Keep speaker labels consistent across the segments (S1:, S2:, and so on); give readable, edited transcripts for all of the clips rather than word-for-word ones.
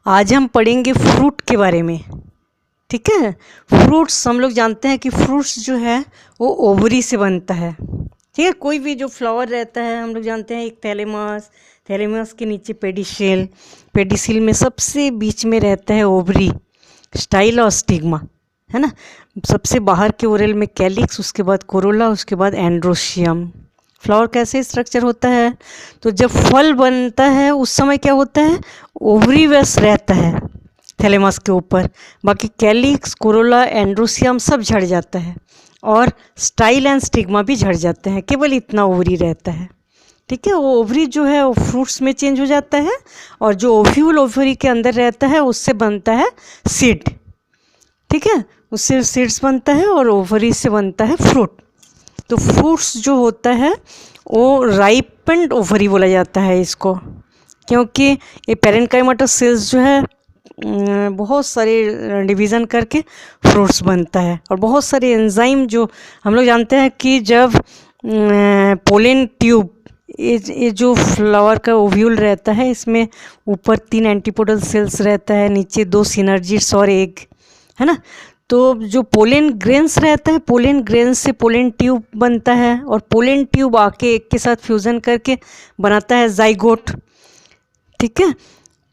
S1: आज हम पढ़ेंगे फ्रूट के बारे में। ठीक है, फ्रूट्स हम लोग जानते हैं कि फ्रूट्स जो है वो ओवरी से बनता है। ठीक है, कोई भी जो फ्लावर रहता है हम लोग जानते हैं एक थैलेमस, थैलेमस के नीचे पेडिसिल, पेडिसिल में सबसे बीच में रहता है ओवरी, स्टाइल और स्टिग्मा, है ना। सबसे बाहर के ओरल में कैलिक्स, उसके बाद कोरोला, उसके बाद एंड्रोशियम। फ्लावर कैसे स्ट्रक्चर होता है, तो जब फल बनता है उस समय क्या होता है, ओवरी वैस रहता है थैलेमस के ऊपर, बाकी कैलिक्स, कोरोला, एंड्रोशियम सब झड़ जाता है और स्टाइल एंड स्टिग्मा भी झड़ जाते हैं, केवल इतना ओवरी रहता है। ठीक है, वो ओवरी जो है वो फ्रूट्स में चेंज हो जाता है और जो ओव्यूल ओवरी के अंदर रहता है उससे बनता है सीड। ठीक है, उससे सीड्स बनता है और ओवरी से बनता है फ्रूट। तो फ्रूट्स जो होता है वो राइपेंड ओवरी बोला जाता है इसको, क्योंकि ये पेरेन्काइमेटस सेल्स जो है बहुत सारे डिवीज़न करके फ्रूट्स बनता है और बहुत सारे एंजाइम जो हम लोग जानते हैं कि जब पोलन ट्यूब, ये जो फ्लावर का ओव्यूल रहता है इसमें ऊपर 3 एंटीपोडल सेल्स रहता है, नीचे 2 सिनर्जिड्स और एग, है ना। तो जो पोलन ग्रेन्स रहता है, पोलन ग्रेन्स से पोलन ट्यूब बनता है और पोलन ट्यूब आके एक के साथ फ्यूज़न करके बनाता है जाइगोट। ठीक है,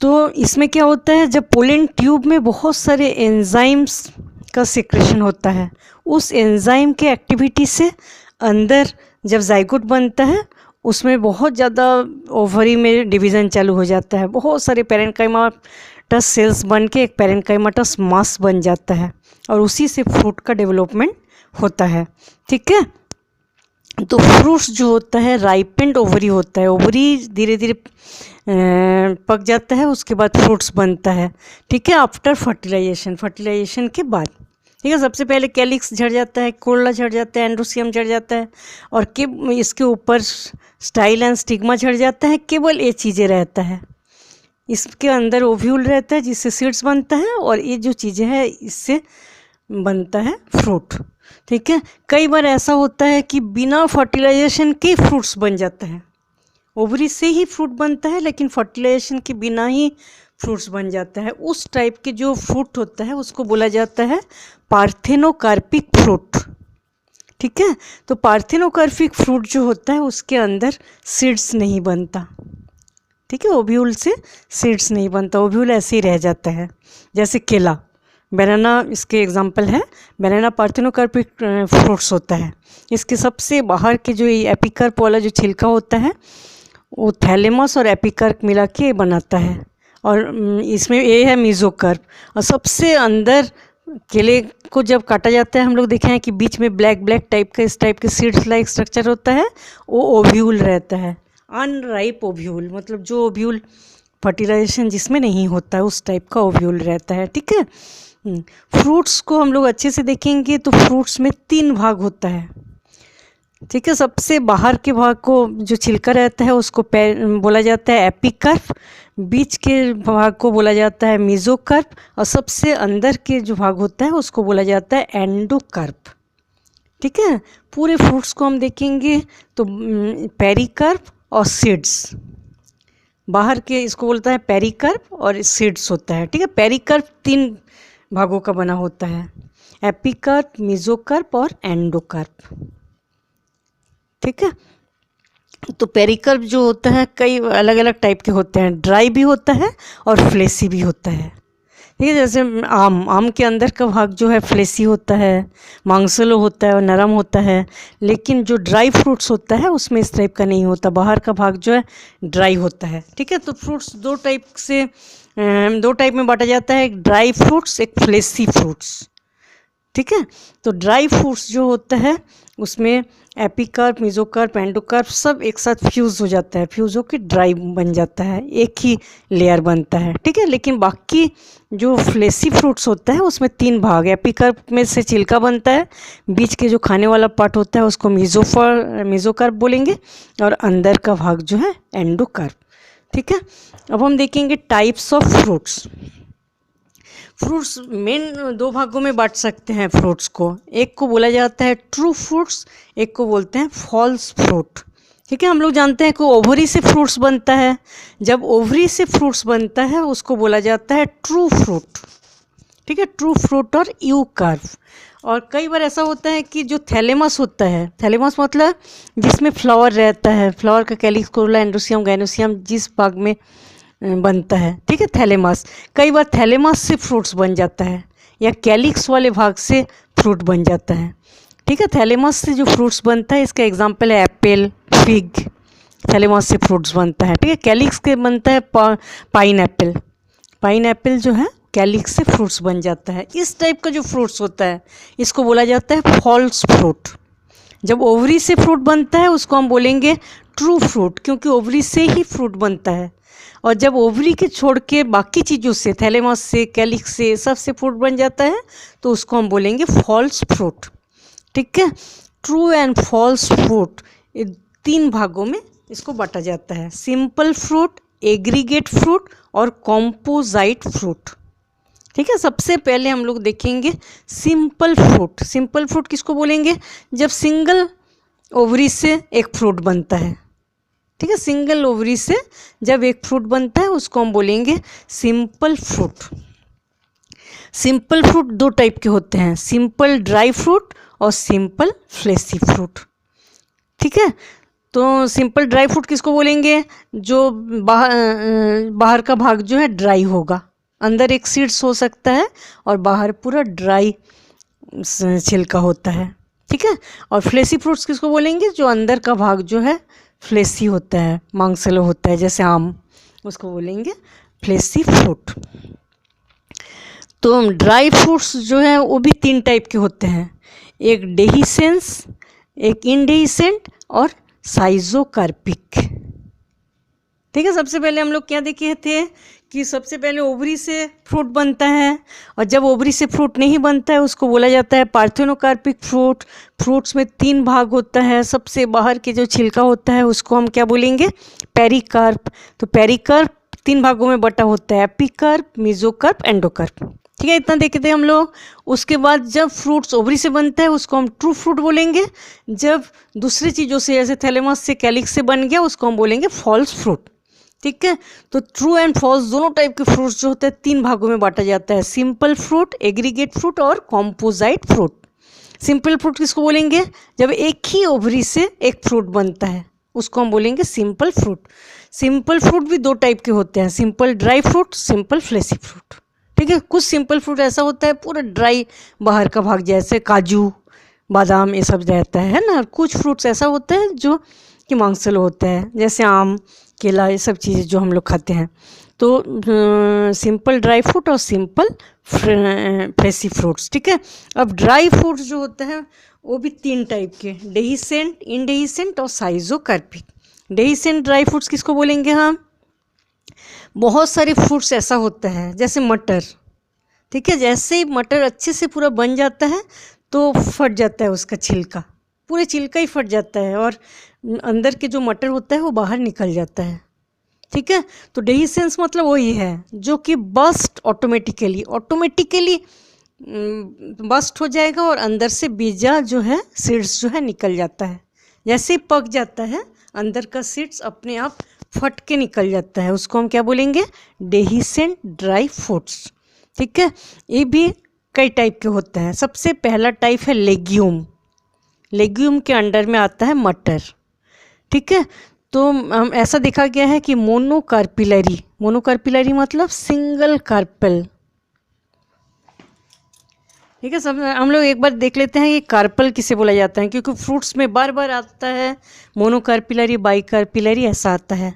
S1: तो इसमें क्या होता है, जब पोलन ट्यूब में बहुत सारे एंजाइम्स का सिक्रेशन होता है, उस एंजाइम के एक्टिविटी से अंदर जब जाइगोट बनता है उसमें बहुत ज़्यादा ओवरी में डिवीज़न चालू हो जाता है, बहुत सारे पेरेन्काइमेटस सेल्स बन के एक पेरेन्काइमेटस मास बन जाता है और उसी से फ्रूट का डेवलपमेंट होता है। ठीक है, तो फ्रूट्स जो होता है राइपेंड ओवरी होता है, ओवरी धीरे धीरे पक जाता है, उसके बाद फ्रूट्स बनता है। ठीक है, आफ्टर फर्टिलाइजेशन, फर्टिलाइजेशन के बाद, ठीक है, सबसे पहले कैलिक्स झड़ जाता है, कोरोला झड़ जाता है, एंड्रोशियम झड़ जाता है और के इसके ऊपर स्टाइल एंड स्टिग्मा झड़ जाता है, केवल ये चीज़ें रहता है। इसके अंदर ओव्यूल रहता है जिससे सीड्स बनता है और ये जो चीज़ें हैं इससे बनता है फ्रूट। ठीक है, कई बार ऐसा होता है कि बिना फर्टिलाइजेशन के फ्रूट्स बन जाता है, ओवरी से ही फ्रूट बनता है लेकिन फर्टिलाइजेशन के बिना ही फ्रूट्स बन जाता है। उस टाइप के जो फ्रूट होता है उसको बोला जाता है पार्थेनोकार्पिक फ्रूट। ठीक है, तो पार्थेनोकार्पिक फ्रूट जो होता है उसके अंदर सीड्स नहीं बनता। ठीक है, ओव्यूल से सीड्स नहीं बनता, ओव्यूल ऐसे ही रह जाता है। जैसे केला, बनाना इसके एग्जाम्पल है, बनाना पार्थेनोकार्पिक फ्रूट्स होता है। इसके सबसे बाहर के जो एपिकर्प वाला जो छिलका होता है वो थैलेमस और एपिकर्प मिला के बनाता है और इसमें ये है मीजोकर्प। और सबसे अंदर केले को जब काटा जाता है हम लोग देखे हैं कि बीच में ब्लैक ब्लैक टाइप का, इस टाइप के सीड्स लाइक स्ट्रक्चर होता है, वो ओव्यूल रहता है, अनराइप ओव्यूल, मतलब जो ओव्यूल फर्टिलाइजेशन जिसमें नहीं होता है उस टाइप का ओव्यूल रहता है। ठीक है, फ्रूट्स को हम लोग अच्छे से देखेंगे तो फ्रूट्स में 3 भाग होता है। ठीक है, सबसे बाहर के भाग को जो छिलका रहता है उसको बोला जाता है एपिकर्प, बीच के भाग को बोला जाता है मीजोकर्प और सबसे अंदर के जो भाग होता है उसको बोला जाता है एंडोकर्प। ठीक है, पूरे फ्रूट्स को हम देखेंगे तो पेरिकर्प और सीड्स, बाहर के इसको बोलता है पेरिकर्प और सीड्स होता है। ठीक है, पेरिकर्प 3 भागों का बना होता है, एपिकर्प, मीजोकर्प और एंडोकर्प। ठीक है, तो पेरिकर्प जो होता है कई अलग अलग टाइप के होते हैं, ड्राई भी होता है और फ्लेसी भी होता है। ठीक है, जैसे आम के अंदर का भाग जो है फ्लेसी होता है, मांसलो होता है और नरम होता है, लेकिन जो ड्राई फ्रूट्स होता है उसमें इस टाइप का नहीं होता, बाहर का भाग जो है ड्राई होता है। ठीक है, तो फ्रूट्स 2 टाइप में बांटा जाता है, एक ड्राई फ्रूट्स, एक फ्लेसी फ्रूट्स। ठीक है, तो ड्राई फ्रूट्स जो होता है उसमें एपिकर्प, मीजोकर्प, एंडोकर्प सब एक साथ फ्यूज़ हो जाता है, फ्यूज़ होकर ड्राई बन जाता है, एक ही लेयर बनता है। ठीक है, लेकिन बाकी जो फ्लेसी फ्रूट्स होता है उसमें 3 भाग, एपिकर्प में से छिलका बनता है, बीच के जो खाने वाला पार्ट होता है उसको मीजोकर्प बोलेंगे और अंदर का भाग जो है एंडोकर्प। ठीक है, अब हम देखेंगे types of fruits. Fruits main 2 भागों में बांट सकते हैं फ्रूट्स को, एक को बोला जाता है ट्रू फ्रूट्स, एक को बोलते हैं फॉल्स फ्रूट। ठीक है, हम लोग जानते हैं कि ओवरी से फ्रूट्स बनता है। जब ओवरी से फ्रूट्स बनता है उसको बोला जाता है ट्रू फ्रूट। ठीक है, ट्रू फ्रूट और यू कार्व। और कई बार ऐसा होता है कि जो थैलेमस होता है, थैलेमस मतलब जिसमें फ्लावर रहता है, फ्लावर का कैलिक्स, कोरोला, एंड्रोसियम, गाइनोसियम जिस भाग में बनता है, ठीक है, थैलेमस। कई बार थैलेमस से फ्रूट्स बन जाता है या कैलिक्स वाले भाग से फ्रूट बन जाता है। ठीक है, थैलेमस से जो फ्रूट्स बनता है, इसका एग्जांपल है एप्पल, फिग, थैलेमस से फ्रूट्स बनता है। ठीक है, कैलिक्स के बनता है पाइन एप्पल। पाइन एप्पल जो है कैलिक्स से फ्रूट्स बन जाता है। इस टाइप का जो फ्रूट्स होता है इसको बोला जाता है फॉल्स फ्रूट। जब ओवरी से फ्रूट बनता है उसको हम बोलेंगे ट्रू फ्रूट, क्योंकि ओवरी से ही फ्रूट बनता है। और जब ओवरी के छोड़ के बाकी चीज़ों से, थैलेमस से, कैलिक्स से, सब से फ्रूट बन जाता है तो उसको हम बोलेंगे फॉल्स फ्रूट। ठीक है, ट्रू एंड फॉल्स फ्रूट, ये 3 भागों में इसको बांटा जाता है, सिंपल फ्रूट, एग्रीगेट फ्रूट और कॉम्पोजाइट फ्रूट। ठीक है, सबसे पहले हम लोग देखेंगे सिंपल फ्रूट। सिंपल फ्रूट किसको बोलेंगे? जब सिंगल ओवरी से एक फ्रूट बनता है। ठीक है, सिंगल ओवरी से जब एक फ्रूट बनता है उसको हम बोलेंगे simple fruit. Simple fruit 2 type के होते हैं, सिंपल ड्राई फ्रूट और सिंपल फ्लेसी फ्रूट। ठीक है, तो सिंपल ड्राई फ्रूट किसको बोलेंगे? जो बाहर का भाग जो है ड्राई होगा, अंदर एक सीड्स हो सकता है और बाहर पूरा ड्राई छिलका होता है। ठीक है, और फ्लेसी फ्रूट्स किसको बोलेंगे? जो अंदर का भाग जो है फ्लेसी होता है, मांसलो होता है, जैसे आम, उसको बोलेंगे फ्लेसी फ्रूट। तो ड्राई फ्रूट्स जो है वो भी 3 टाइप के होते हैं, एक डेहिसेंस, एक इनडेहिसेंट और साइजोकार्पिक। ठीक है, सबसे पहले हम लोग क्या देखे थे कि सबसे पहले ओवरी से फ्रूट बनता है, और जब ओवरी से फ्रूट नहीं बनता है उसको बोला जाता है पार्थेनोकार्पिक फ्रूट। फ्रूट्स में 3 भाग होता है, सबसे बाहर के जो छिलका होता है उसको हम क्या बोलेंगे? पेरिकार्प। तो पेरिकार्प 3 भागों में बटा होता है, एपिकार्प, मेसोकार्प, एंडोकार्प। ठीक है, इतना देखे थे हम लोग। उसके बाद जब फ्रूट्स ओवरी से बनता है उसको हम ट्रू फ्रूट बोलेंगे। जब दूसरी चीज़ों से जैसे थैलेमस से, कैलिक्स से बन गया उसको हम बोलेंगे फॉल्स फ्रूट। ठीक है, तो ट्रू एंड फॉल्स दोनों टाइप के फ्रूट्स जो होते हैं 3 भागों में बांटा जाता है, सिंपल फ्रूट, एग्रीगेट फ्रूट और कॉम्पोजाइट फ्रूट। सिंपल फ्रूट किसको बोलेंगे? जब एक ही ओवरी से एक फ्रूट बनता है उसको हम बोलेंगे सिंपल फ्रूट। सिंपल फ्रूट भी 2 टाइप के होते हैं, simple dry fruit, simple fleshy fruit. ठीक है, कुछ सिंपल फ्रूट ऐसा होता है पूरा ड्राई बाहर का भाग, जैसे काजू, बादाम, ये सब रहता है ना। कुछ फ्रूट्स ऐसा होता है जो कि मांसलो होता है, जैसे आम, केला, ये सब चीज़ें जो हम लोग खाते हैं। तो सिंपल ड्राई फ्रूट और सिंपल फ्लेसी फ्रूट्स। ठीक है, अब ड्राई फ्रूट्स जो होते हैं वो भी 3 टाइप के, डेहिसेंट, इनडेहिसेंट और साइजोकार्पिक। डेहिसेंट ड्राई फ्रूट्स किसको बोलेंगे हम? बहुत सारे फ्रूट्स ऐसा होता है जैसे मटर। ठीक है, जैसे ही मटर अच्छे से पूरा बन जाता है तो फट जाता है उसका छिलका, पूरे छिलका ही फट जाता है और अंदर के जो मटर होता है वो बाहर निकल जाता है। ठीक है, तो डेहिसेंस मतलब वही है जो कि बस्ट ऑटोमेटिकली बस्ट हो जाएगा और अंदर से बीजा जो है, सीड्स जो है निकल जाता है। जैसे ही पक जाता है अंदर का सीड्स अपने आप फट के निकल जाता है, उसको हम क्या बोलेंगे? डेहिसेंट ड्राई फ्रूट्स। ठीक है, ये भी कई टाइप के होते हैं। सबसे पहला टाइप है लेग्यूम। लेग्यूम के अंडर में आता है मटर। ठीक है, तो हम ऐसा देखा गया है कि मोनोकार्पिलरी, मोनोकार्पिलरी मतलब सिंगल कार्पल। ठीक है, सब हम लोग एक बार देख लेते हैं ये कार्पल किसे बोला जाता है, क्योंकि फ्रूट्स में बार बार आता है मोनोकार्पिलरी, बाइकार्पिलरी, ऐसा आता है।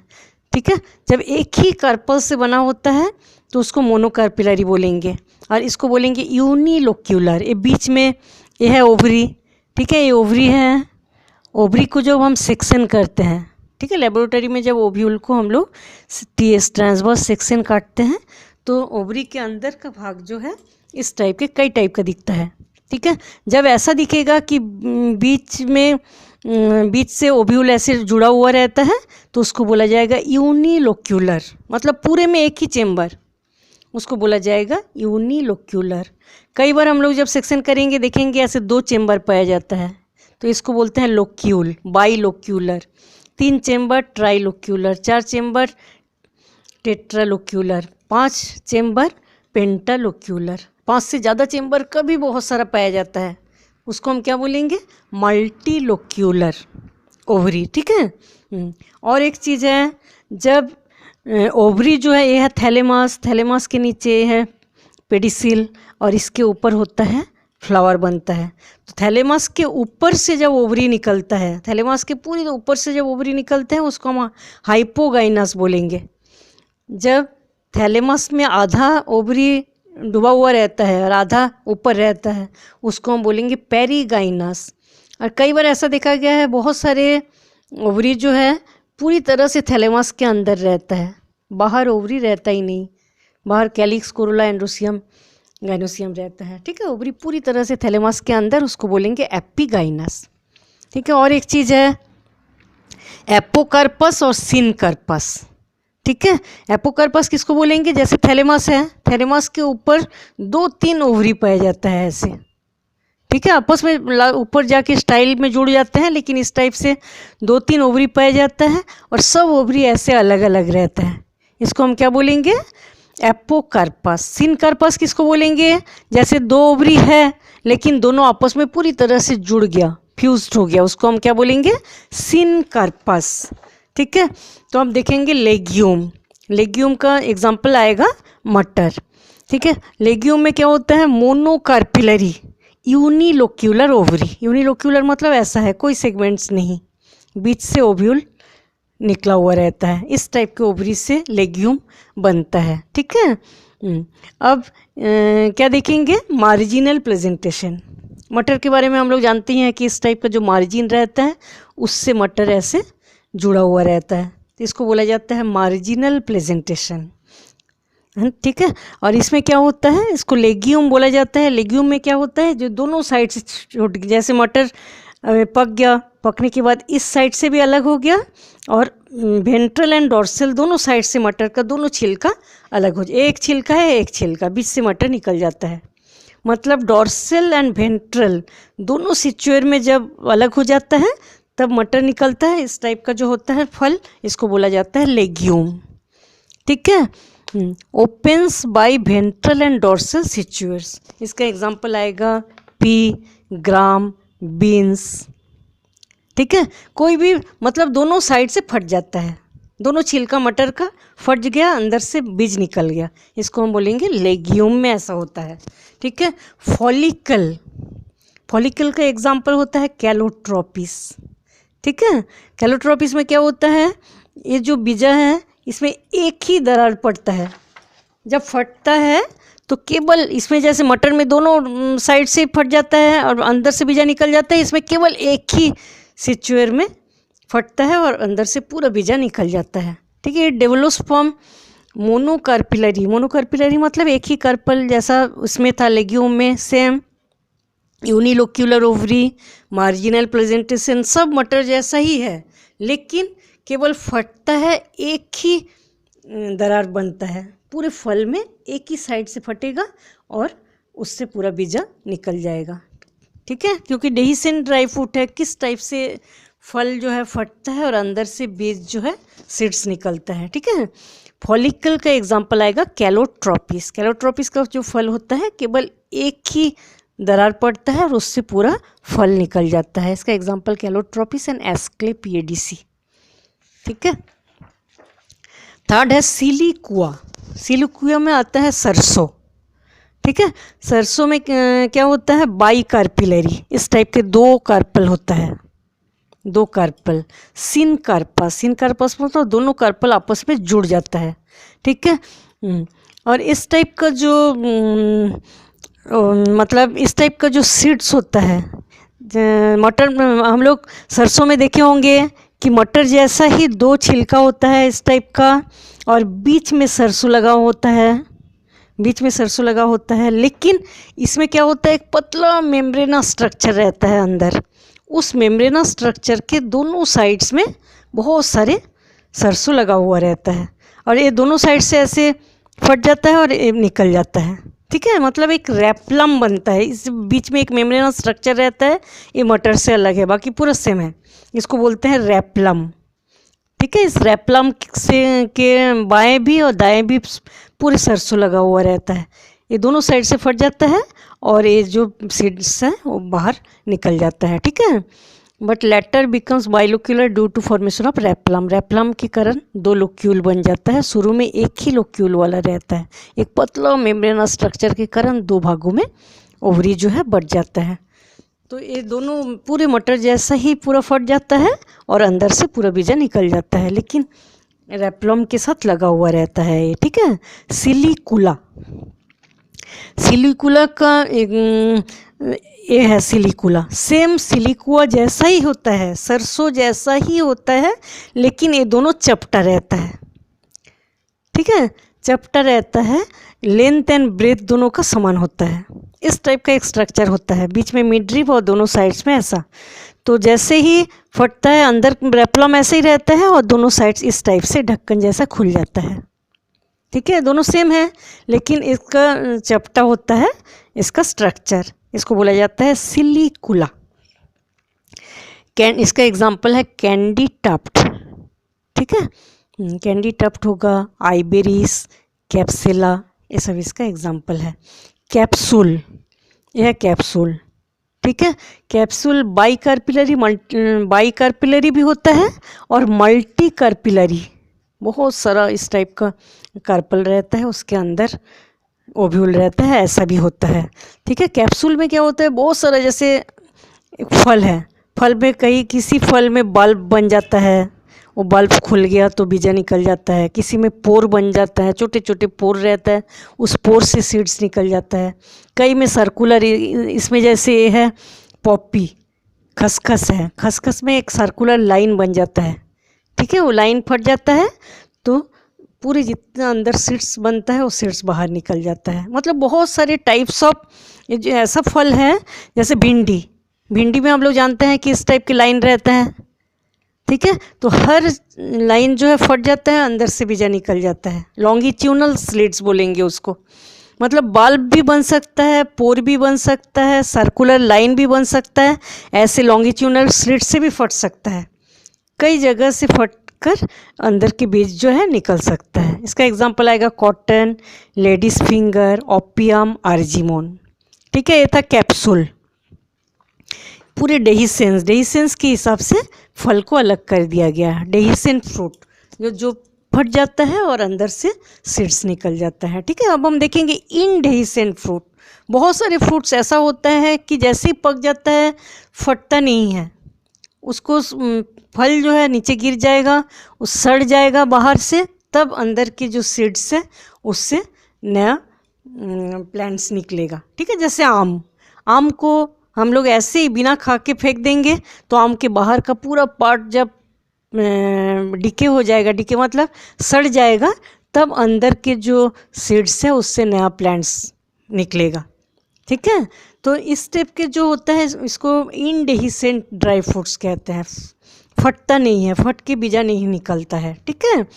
S1: ठीक है, जब एक ही कार्पल से बना होता है तो उसको मोनोकार्पिलरी बोलेंगे, और इसको बोलेंगे यूनिलोक्यूलर। ये बीच में ये है ओवरी। ठीक है, ये ओवरी है। ओवरी को जब हम सेक्शन करते हैं, ठीक है, लेबोरेटरी में जब ओव्यूल को हम लोग ट्रांसवर्स सेक्शन काटते हैं तो ओवरी के अंदर का भाग जो है इस टाइप के, कई टाइप का दिखता है। ठीक है, जब ऐसा दिखेगा कि बीच से ओव्यूल ऐसे जुड़ा हुआ रहता है तो उसको बोला जाएगा यूनिलोक्यूलर, मतलब पूरे में एक ही चेम्बर, उसको बोला जाएगा यूनिलोक्यूलर। कई बार हम लोग जब सेक्शन करेंगे देखेंगे ऐसे 2 चेम्बर पाया जाता है तो इसको बोलते हैं locule, bilocular. 3 chamber trilocular, 4 chamber tetralocular, 5 chamber pentalocular. 5 से ज़्यादा चेम्बर का भी बहुत सारा पाया जाता है, उसको हम क्या बोलेंगे, मल्टीलोक्यूलर ओवरी। ठीक है। और एक चीज़ है, जब ओवरी जो है ये है थैलेमस, थैलेमस के नीचे है पेडिसिल और इसके ऊपर होता है फ्लावर बनता है। तो थैलेमस के ऊपर से जब ओवरी निकलता है, थैलेमस के पूरी ऊपर से जब ओवरी निकलते हैं उसको हम हाइपोगाइनस बोलेंगे। जब थैलेमस में आधा ओवरी डूबा हुआ रहता है और आधा ऊपर रहता है उसको हम बोलेंगे पेरीगाइनस। और कई बार ऐसा देखा गया है, बहुत सारे ओवरी जो है पूरी तरह से थैलेमस के अंदर रहता है, बाहर ओवरी रहता ही नहीं, बाहर कैलिक्स, कोरोला, एंड्रोसियम, गाइनोसियम रहता है। ठीक है, ओवरी पूरी तरह से थैलेमस के अंदर, उसको बोलेंगे एपिगाइनस। ठीक है। और एक चीज़ है एपोकार्पस और सिनकार्पस। ठीक है, एपोकार्पस किसको बोलेंगे, जैसे थैलेमस है, थैलेमस के ऊपर 2-3 ओवरी पाया जाता है ऐसे। ठीक है, आपस में ऊपर जाके स्टाइल में जुड़ जाते हैं, लेकिन इस टाइप से 2-3 ओवरी पाया जाता है और सब ओवरी ऐसे अलग अलग रहता है, इसको हम क्या बोलेंगे, एपोकार्पस। सिनकार्पस किसको बोलेंगे, जैसे 2 ओवरी है लेकिन दोनों आपस में पूरी तरह से जुड़ गया, फ्यूज्ड हो गया, उसको हम क्या बोलेंगे, सिनकार्पस। ठीक है। तो हम देखेंगे लेग्यूम, लेग्यूम का एग्जाम्पल आएगा मटर। ठीक है, लेग्यूम में क्या होता है, मोनोकार्पिलरी यूनिलोक्यूलर ओवरी। यूनिलोक्यूलर मतलब ऐसा है, कोई सेगमेंट्स नहीं, बीच से ओव्यूल निकला हुआ रहता है, इस टाइप के ओवरी से लेग्यूम बनता है। ठीक है। अब क्या देखेंगे, मार्जिनल प्रेजेंटेशन। मटर के बारे में हम लोग जानते हैं कि इस टाइप का जो मार्जिन रहता है उससे मटर ऐसे जुड़ा हुआ रहता है, तो इसको बोला जाता है मार्जिनल प्रेजेंटेशन। ठीक है। और इसमें क्या होता है, इसको लेग्यूम बोला जाता है। लेग्यूम में क्या होता है, जो दोनों साइड से छूट, जैसे मटर पक गया, पकने के बाद इस साइड से भी अलग हो गया और वेंट्रल एंड डोर्सल दोनों साइड से मटर का दोनों छिलका अलग हो जाए, एक छिलका है एक छिलका, बीच से मटर निकल जाता है। मतलब डोर्सल एंड वेंट्रल दोनों सिचुएर में जब अलग हो जाता है तब मटर निकलता है, इस टाइप का जो होता है फल, इसको बोला जाता है लेग्यूम। ठीक है। Opens by ventral and dorsal sutures, इसका एग्जांपल आएगा पी, ग्राम, बीन्स। ठीक है, कोई भी मतलब दोनों साइड से फट जाता है, दोनों छिलका मटर का फट गया, अंदर से बीज निकल गया, इसको हम बोलेंगे लेग्यूम में ऐसा होता है। ठीक है। फॉलिकल, फॉलिकल का एग्जांपल होता है कैलोट्रोपिस। ठीक है, कैलोट्रोपिस में क्या होता है, ये जो बीजा है इसमें एक ही दरार पड़ता है, जब फटता है तो केवल इसमें जैसे मटर में दोनों साइड से फट जाता है और अंदर से बीजा निकल जाता है, इसमें केवल एक ही सिचुएर में फटता है और अंदर से पूरा बीजा निकल जाता है। ठीक है। It develops from monocarpellary, monocarpellary मतलब एक ही कार्पल जैसा उसमें था लेग्यूम में, same unilocular ovary, marginal presentation, सब मटर जैसा ही है, लेकिन केवल फटता है, एक ही दरार बनता है, पूरे फल में एक ही साइड से फटेगा और उससे पूरा बीजा निकल जाएगा। ठीक है, क्योंकि डेहिसेंट ड्राई फ्रूट है, किस टाइप से फल जो है फटता है और अंदर से बीज जो है सीड्स निकलता है। ठीक है। फॉलिकल का एग्जांपल आएगा कैलोट्रोपिस। कैलोट्रोपिस का जो फल होता है केवल एक ही दरार पड़ता है और उससे पूरा फल निकल जाता है, इसका एग्जांपल कैलोट्रोपिस एंड एस्क्लेपिएडिसी। ठीक है। थर्ड है सिलिकुआ। सिलिकुआ में आता है सरसों। ठीक है, सरसों में क्या होता है, बाई कार्पिलरी, इस टाइप के 2 कार्पल होता है, 2 कार्पल। सिनकार्पस, सिनकार्पस मतलब दोनों कार्पल आपस में जुड़ जाता है। ठीक है। और इस टाइप का जो मतलब इस टाइप का जो सीड्स होता है, मटर में हम लोग सरसों में देखे होंगे कि मटर जैसा ही 2 छिलका होता है इस टाइप का और बीच में सरसों लगा होता है, बीच में सरसों लगा होता है, लेकिन इसमें क्या होता है, एक पतला मेम्ब्रेना स्ट्रक्चर रहता है अंदर, उस मेम्ब्रेना स्ट्रक्चर के दोनों साइड्स में बहुत सारे सरसों लगा हुआ रहता है और ये दोनों साइड से ऐसे फट जाता है और निकल जाता है। ठीक है, मतलब एक रेप्लम बनता है, इस बीच में एक मेम्ब्रेना स्ट्रक्चर रहता है, ये मटर से अलग है, बाकी पूरा सेम है, इसको बोलते हैं रेप्लम। ठीक है। इस रेप्लम से के बाएं भी और दाएं भी पूरे सरसों लगा हुआ रहता है। ये दोनों साइड से फट जाता है और ये जो सीड्स है वो बाहर निकल जाता है। ठीक है। But later becomes bilocular due to formation of replum. Replum के कारण 2 लोक्यूल बन जाता है। शुरू में एक ही लोक्यूल वाला रहता है। एक पतला मेम्ब्रेनस स्ट्रक्चर के कारण 2 भागों में ओवरी जो है बढ़ जाता है। तो ये दोनों पूरे मटर जैसा ही पूरा फट जाता है और अंदर से पूरा बीजा निकल जाता है, लेकिन रेप्लम के साथ लगा हुआ रहता है ये। ठीक है। सिलिकुला, सिलिकुला का एक ये है सिलिकुला। सेम सिलिकुआ जैसा ही होता है, सरसों जैसा ही होता है, लेकिन ये दोनों चपटा रहता है। ठीक है। चपटा रहता है, लेंथ एंड ब्रेथ दोनों का समान होता है। इस टाइप का एक स्ट्रक्चर होता है, बीच में मिडरिप और दोनों साइड्स में ऐसा। तो जैसे ही फटता है अंदर रेप्लम ऐसे ही रहता है और दोनों साइड्स इस टाइप से ढक्कन जैसा खुल जाता है। ठीक है। दोनों सेम है, लेकिन इसका चपटा होता है इसका स्ट्रक्चर। इसको बोला जाता है सिलिकुला। इसका एग्जाम्पल है कैंडी टफ्ट। ठीक है। कैंडी टफ्ट होगा, आइबेरिस, कैप्सिला, ये सब इसका एग्जाम्पल है। कैप्सूल, यह है कैप्सूल। ठीक है। कैप्सूल बाइकार्पिलरी भी होता है और मल्टी कार्पिलरी, बहुत सारा इस टाइप का कार्पल रहता है, उसके अंदर ओव्यूल रहता है, ऐसा भी होता है। ठीक है। कैप्सूल में क्या होता है, बहुत सारा, जैसे एक फल है, फल में किसी फल में बल्ब बन जाता है, वो बल्ब खुल गया तो बीजा निकल जाता है। किसी में पोर बन जाता है, छोटे छोटे पोर रहता है, उस पोर से सीड्स निकल जाता है। कई में सर्कुलर, इसमें जैसे ये है पॉपी, खसखस है, खसखस में एक सर्कुलर लाइन बन जाता है। ठीक है। वो लाइन फट जाता है तो पूरे जितना अंदर सीड्स बनता है वो सीड्स बाहर निकल जाता है। मतलब बहुत सारे टाइप्स ऑफ ये जो ऐसा फल है, जैसे भिंडी, भिंडी में हम लोग जानते हैं कि इस टाइप की लाइन रहता है। ठीक है। तो हर लाइन जो है फट जाता है, अंदर से बीजा निकल जाता है। लॉन्गिट्यूनल स्लिट्स बोलेंगे उसको। मतलब बल्ब भी बन सकता है, पोर भी बन सकता है, सर्कुलर लाइन भी बन सकता है, ऐसे लॉन्गिट्यूनल स्लिट से भी फट सकता है। कई जगह से फट कर अंदर के बीज जो है निकल सकता है। इसका एग्जांपल आएगा cotton, ladies finger, opium, argemone. ठीक है। ये था कैप्सूल। पूरे डेहिसेंस के हिसाब से फल को अलग कर दिया गया है। डेहिसेंट फ्रूट जो फट जाता है और अंदर से सीड्स निकल जाता है। ठीक है। अब हम देखेंगे इनडेहिसेंट फ्रूट। बहुत सारे फ्रूट्स ऐसा होता है कि जैसे ही पक जाता है फटता नहीं है, उसको फल जो है नीचे गिर जाएगा, वो सड़ जाएगा बाहर से, तब अंदर के जो सीड्स है उससे नया प्लांट्स निकलेगा। ठीक है। जैसे आम को हम लोग ऐसे ही बिना खा के फेंक देंगे तो आम के बाहर का पूरा पार्ट जब डिके हो जाएगा, डिके मतलब सड़ जाएगा, तब अंदर के जो सीड्स है उससे नया प्लांट्स निकलेगा। ठीक है। तो इस टाइप के जो होता है इसको इनडेहिसेंट ड्राई फ्रूट्स कहते हैं। फटता नहीं है, फट के बीजा नहीं निकलता है। ठीक है।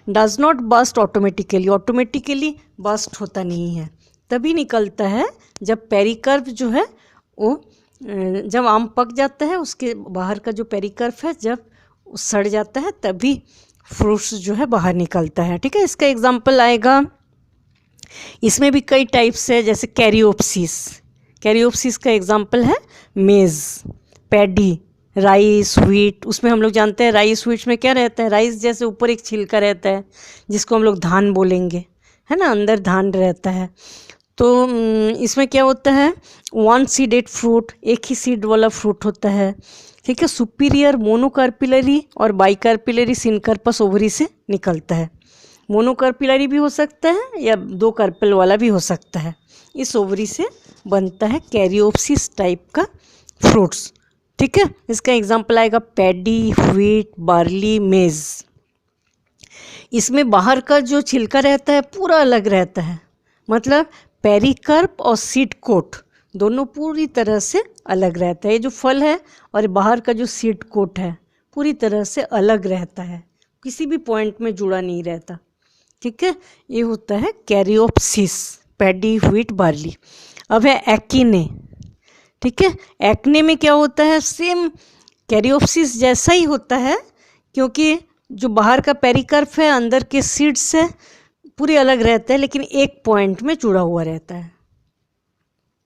S1: Does not burst automatically, automatically burst होता नहीं है, तभी निकलता है जब पेरिकर्व जो है वो जब आम पक जाता है उसके बाहर का जो पेरिकर्व है जब सड़ जाता है तभी फ्रूट्स जो है बाहर निकलता है। ठीक है। इसका एग्जांपल आएगा, इसमें भी कई टाइप्स है, जैसे कैरियोप्सिस। कैरियोप्सिस का एग्जांपल है मेज़, पैडी, राइस, व्हीट। उसमें हम लोग जानते हैं राइस व्हीट में क्या रहता है, राइस जैसे ऊपर एक छिलका रहता है जिसको हम लोग धान बोलेंगे, है ना, अंदर धान रहता है। तो इसमें क्या होता है, 1 सीडेड फ्रूट, एक ही सीड वाला फ्रूट होता है। ठीक है। सुपीरियर मोनोकार्पिलरी और बाइकार्पिलरी सिनकर्पस ओवरी से निकलता है। मोनोकार्पिलरी भी हो सकता है या 2 कार्पल वाला भी हो सकता है। इस ओवरी से बनता है कैरियोप्सिस टाइप का फ्रूट्स। ठीक है। इसका एग्जांपल आएगा पैडी, व्हीट, बार्ली, मेज। इसमें बाहर का जो छिलका रहता है पूरा अलग रहता है, मतलब पेरिकर्प और सीड कोट दोनों पूरी तरह से अलग रहता है। ये जो फल है और बाहर का जो सीड कोट है पूरी तरह से अलग रहता है, किसी भी पॉइंट में जुड़ा नहीं रहता। ठीक है। ये होता है कैरियोप्सिस, पैडी, व्हीट, बार्ली। अब है एक्ने। ठीक है। एक्ने में क्या होता है, सेम कैरियोप्सिस जैसा ही होता है, क्योंकि जो बाहर का पेरिकार्प है, अंदर के सीड्स है, पूरे अलग रहते हैं लेकिन एक पॉइंट में जुड़ा हुआ रहता है।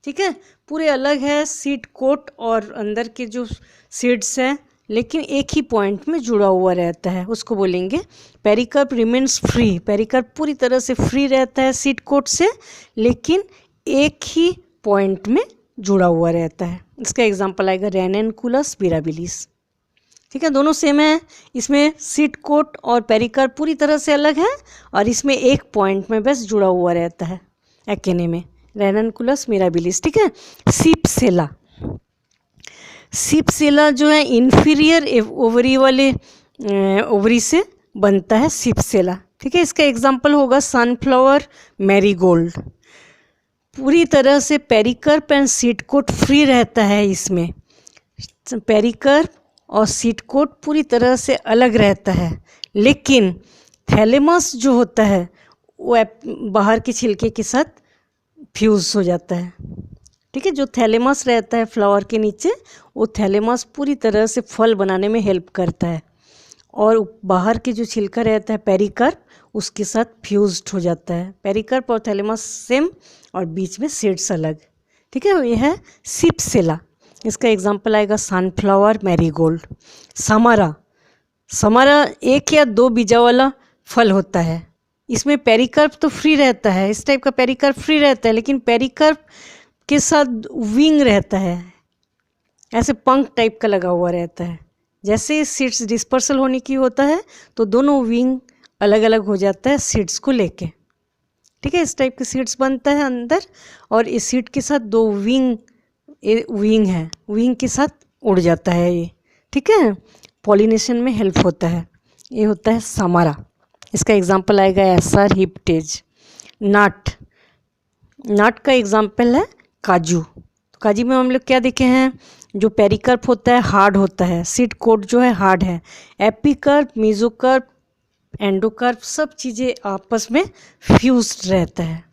S1: ठीक है, पूरे अलग है सीड कोट और अंदर के जो सीड्स हैं, लेकिन एक ही पॉइंट में जुड़ा हुआ रहता है, उसको बोलेंगे पेरिकार्प रिमेन्स फ्री। पेरिकार्प पूरी तरह से फ्री रहता है सीड कोट से, लेकिन एक ही पॉइंट में जुड़ा हुआ रहता है। इसका एग्जांपल आएगा रेननकुलस मिराबिलिस। ठीक है, दोनों सेम है। इसमें सीड कोट और पेरिकार्प पूरी तरह से अलग है और इसमें एक पॉइंट में बस जुड़ा हुआ रहता है एकेने में, रेननकुलस मिराबिलिस। ठीक है, सिपसेला। सिपसेला जो है इन्फीरियर ओवरी वाले ओवरी से बनता है सिपसेला। ठीक है, इसका एग्जांपल होगा सनफ्लावर, मैरीगोल्ड। पूरी तरह से pericarp and seed coat free रहता है इसमें। पेरिकार्प और सीड कोट पूरी तरह से अलग रहता है, लेकिन थैलेमस जो होता है वो बाहर के छिलके के साथ फ्यूज हो जाता है। ठीक है, जो थैलेमस रहता है फ्लावर के नीचे, वो थैलेमस पूरी तरह से फल बनाने में हेल्प करता है और बाहर के जो छिलका रहता है पेरिकार्प, उसके साथ फ्यूज्ड हो जाता है। पेरिकार्प और थैलेमस सेम और बीच में सीड्स अलग। ठीक है, ये है सिपसेला। इसका एग्जांपल आएगा सनफ्लावर, मैरीगोल्ड। समारा। समारा एक या दो बीजा वाला फल होता है। इसमें पेरिकार्प तो फ्री रहता है, इस टाइप का पेरिकार्प फ्री रहता है, लेकिन पेरिकार्प के साथ विंग रहता है, ऐसे पंख टाइप का लगा हुआ रहता है। जैसे सीड्स डिस्पर्सल होने की होता है तो दोनों विंग अलग अलग हो जाता है सीड्स को लेके। ठीक है, इस टाइप के सीड्स बनता है अंदर, और इस सीड के साथ दो विंग है, विंग के साथ उड़ जाता है ये। ठीक है, पॉलिनेशन में हेल्प होता है। ये होता है समारा। इसका एग्जांपल आएगा एसर हिप्टेज। नट। नट का एग्जांपल है काजू। तो काजू में हम लोग क्या देखे हैं, जो पेरिकार्प होता है हार्ड होता है, सीड कोट जो है हार्ड है। एपिकार्प, मेसोकार्प, एंडोकार्प सब चीज़ें आपस में फ्यूज्ड रहता है।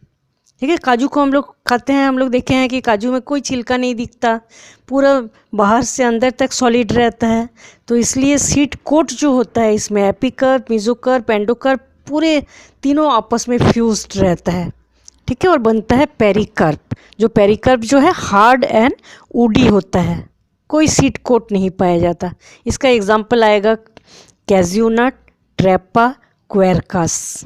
S1: ठीक है, काजू को हम लोग खाते हैं, हम लोग देखे हैं कि काजू में कोई छिलका नहीं दिखता, पूरा बाहर से अंदर तक सॉलिड रहता है। तो इसलिए सीड कोट जो होता है इसमें एपिकार्प, मेसोकार्प, एंडोकार्प पूरे तीनों आपस में फ्यूज्ड रहता है। ठीक है, और बनता है पेरिकार्प। जो पेरिकार्प जो है हार्ड एंड वुडी होता है, कोई सीड कोट नहीं पाया जाता। इसका एग्जाम्पल आएगा कैज्यू नट, ट्रैपा, क्वेरकास।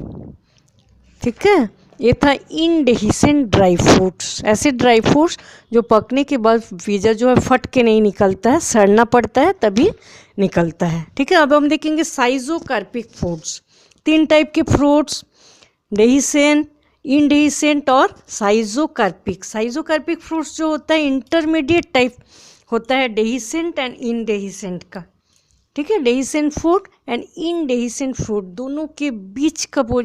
S1: ठीक है, ये था इनडेहिसेंट ड्राई फ्रूट्स। ऐसे ड्राई फ्रूट्स जो पकने के बाद बीजा जो है फट के नहीं निकलता है, सड़ना पड़ता है तभी निकलता है। ठीक है, अब हम देखेंगे साइजोकार्पिक फ्रूट्स। 3 टाइप के फ्रूट्स, डेहिसेंट, इनडेहिसेंट और साइजोकार्पिक। साइजोकार्पिक फ्रूट्स जो होता है इंटरमीडिएट टाइप होता है डेहिसेंट एंड इनडेहिसेंट का। ठीक है, डेहिसेंट फ्रूट एंड इनडेहिसेंट फ्रूट दोनों के बीच का वो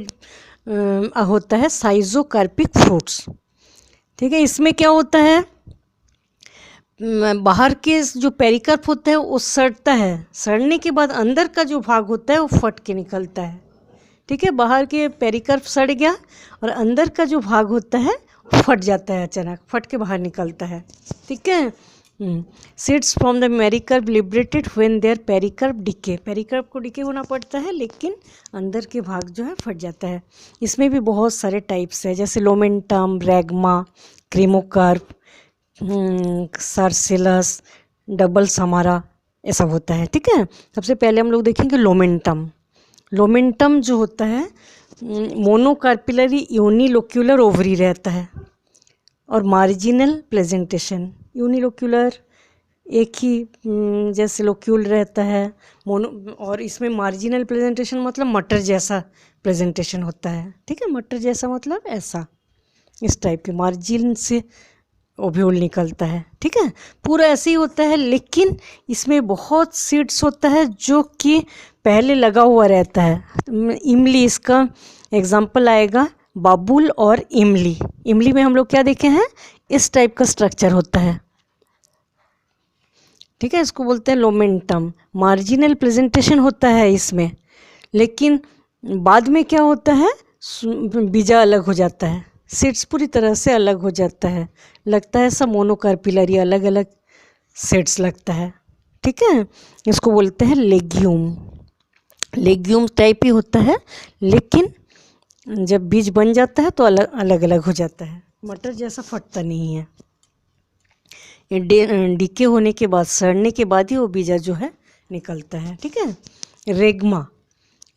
S1: होता है साइजोकार्पिक फ्रूट्स। ठीक है, इसमें क्या होता है, बाहर के जो पेरिकार्प होता है वो सड़ता है, सड़ने के बाद अंदर का जो भाग होता है वो फट के निकलता है। ठीक है, बाहर के पेरिकार्प सड़ गया और अंदर का जो भाग होता है फट जाता है, अचानक फट के बाहर निकलता है। ठीक है, seeds from the mericarp liberated when their pericarp decay. Pericarp को डिके होना पड़ता है लेकिन अंदर के भाग जो है फट जाता है। इसमें भी बहुत सारे टाइप्स है, जैसे लोमेंटम, रैग्मा, क्रीमोकार्प, सार्सिलस, डबल समारा, ये सब होता है। ठीक है, सबसे पहले हम लोग देखेंगे लोमेंटम। लोमेंटम जो होता है मोनोकार्पिलरी यूनिलोक्यूलर ओवरी रहता है और मार्जिनल प्रेजेंटेशन। यूनिलोक्यूलर एक ही जैसे लोक्यूल रहता है, मोनो, और इसमें मार्जिनल प्रेजेंटेशन मतलब मटर जैसा प्रेजेंटेशन होता है। ठीक है, मटर जैसा मतलब ऐसा, इस टाइप के मार्जिन से ओव्यूल निकलता है। ठीक है, पूरा ऐसे ही होता है, लेकिन इसमें बहुत सीड्स होता है जो कि पहले लगा हुआ रहता है। इमली इसका एग्जाम्पल आएगा, बाबुल और इमली। इमली में हम लोग क्या देखे हैं, इस टाइप का स्ट्रक्चर होता है। ठीक है, इसको बोलते हैं लोमेंटम। मार्जिनल प्रेजेंटेशन होता है इसमें, लेकिन बाद में क्या होता है, बीजा अलग हो जाता है, सीड्स पूरी तरह से अलग हो जाता है, लगता है सब मोनोकार्पिलरी अलग अलग सीड्स लगता है। ठीक है, इसको बोलते हैं लेग्यूम। लेग्यूम टाइप ही होता है, लेकिन जब बीज बन जाता है तो अलग अलग अलग हो जाता है, मटर जैसा फटता नहीं है। ये डीके होने के बाद, सड़ने के बाद ही वो बीजा जो है निकलता है। ठीक है। रेगमा,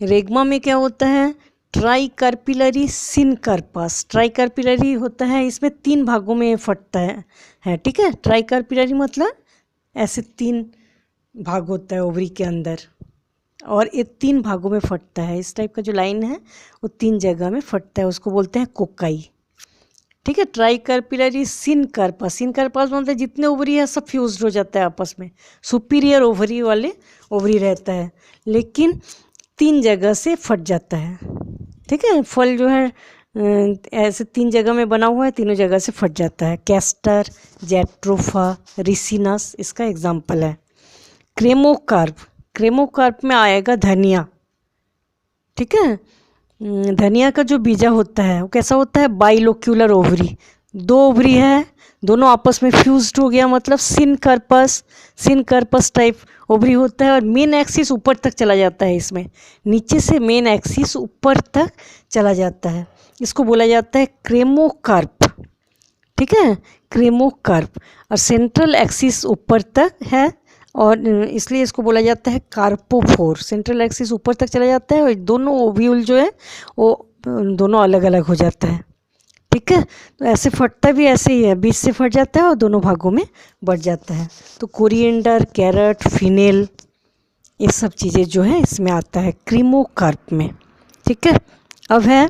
S1: रेगमा में क्या होता है, ट्राइकार्पिलरी सिनकार्पास। ट्राइकार्पिलरी होता है, इसमें 3 भागों में फटता है। ठीक है। ट्राइकार्पिलरी मतलब ऐसे 3 भाग होता है ओवरी के अंदर, और ये 3 भागों में फटता है। इस टाइप का जो लाइन है वो 3 जगह में फटता है, उसको बोलते हैं कोकाई। ठीक है। ट्राइकार्पिलरी सिनकार्पास, सिनकार्पास मतलब जितने ओवरी है सब फ्यूज्ड हो जाता है आपस में। सुपीरियर ओवरी वाले ओवरी रहता है, लेकिन 3 जगह से फट जाता है। ठीक है। फल जो है ऐसे 3 जगह में बना हुआ है, तीनों जगह से फट जाता है। कैस्टर, जेट्रोफा, रिसिनस इसका एग्जाम्पल है। क्रेमोकार्प, क्रेमोकार्प में आएगा धनिया। ठीक है। धनिया का जो बीजा होता है वो कैसा होता है, बाइलोक्यूलर ओवरी। 2 ओवरी है, दोनों आपस में फ्यूज्ड हो गया, मतलब सिनकार्पस, सिनकार्पस टाइप ओवरी होता है, और मेन एक्सिस ऊपर तक चला जाता है। इसमें नीचे से मेन एक्सिस ऊपर तक चला जाता है, इसको बोला जाता है क्रेमोकार्प। ठीक है। क्रेमोकार्प, और सेंट्रल एक्सिस ऊपर तक है, और इसलिए इसको बोला जाता है कार्पोफोर। सेंट्रल एक्सिस ऊपर तक चला जाता है, और दोनों ओव्यूल जो है वो दोनों अलग अलग हो जाता है। ठीक है। तो ऐसे फटता भी ऐसे ही है, बीच से फट जाता है और दोनों भागों में बढ़ जाता है। तो कोरिएंडर, कैरेट, फिनेल, ये सब चीज़ें जो है इसमें आता है क्रीमोकार्प में। ठीक है। अब है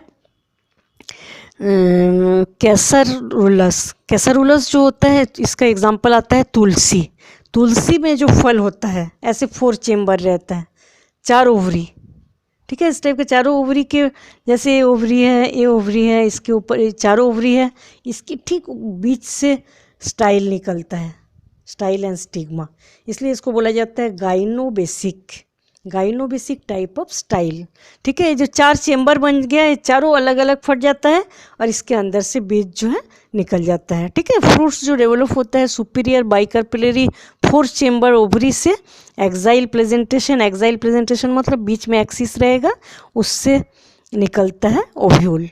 S1: कैसरुलस। कैसरुलस जो होता है इसका एग्जाम्पल आता है तुलसी। तुलसी में जो फल होता है ऐसे 4 चेम्बर रहता है, 4 ओवरी। ठीक है। इस टाइप के चारों ओवरी के, जैसे ये ओवरी है, ये ओवरी है, इसके ऊपर ये चारों ओवरी है, इसकी ठीक बीच से स्टाइल निकलता है, स्टाइल एंड स्टिग्मा। इसलिए इसको बोला जाता है गाइनोबेसिक, गाइनोबेसिक टाइप ऑफ स्टाइल। ठीक है। ये जो 4 चेम्बर बन गया, ये चारों अलग अलग फट जाता है और इसके अंदर से बीज जो है निकल जाता है। ठीक है। फ्रूट्स जो डेवलप होता है सुपीरियर बाइकार्पिलरी 4 चेम्बर ओवरी से एक्साइल प्रेजेंटेशन, एक्साइल प्रेजेंटेशन मतलब बीच में एक्सिस रहेगा, उससे निकलता है ओव्यूल।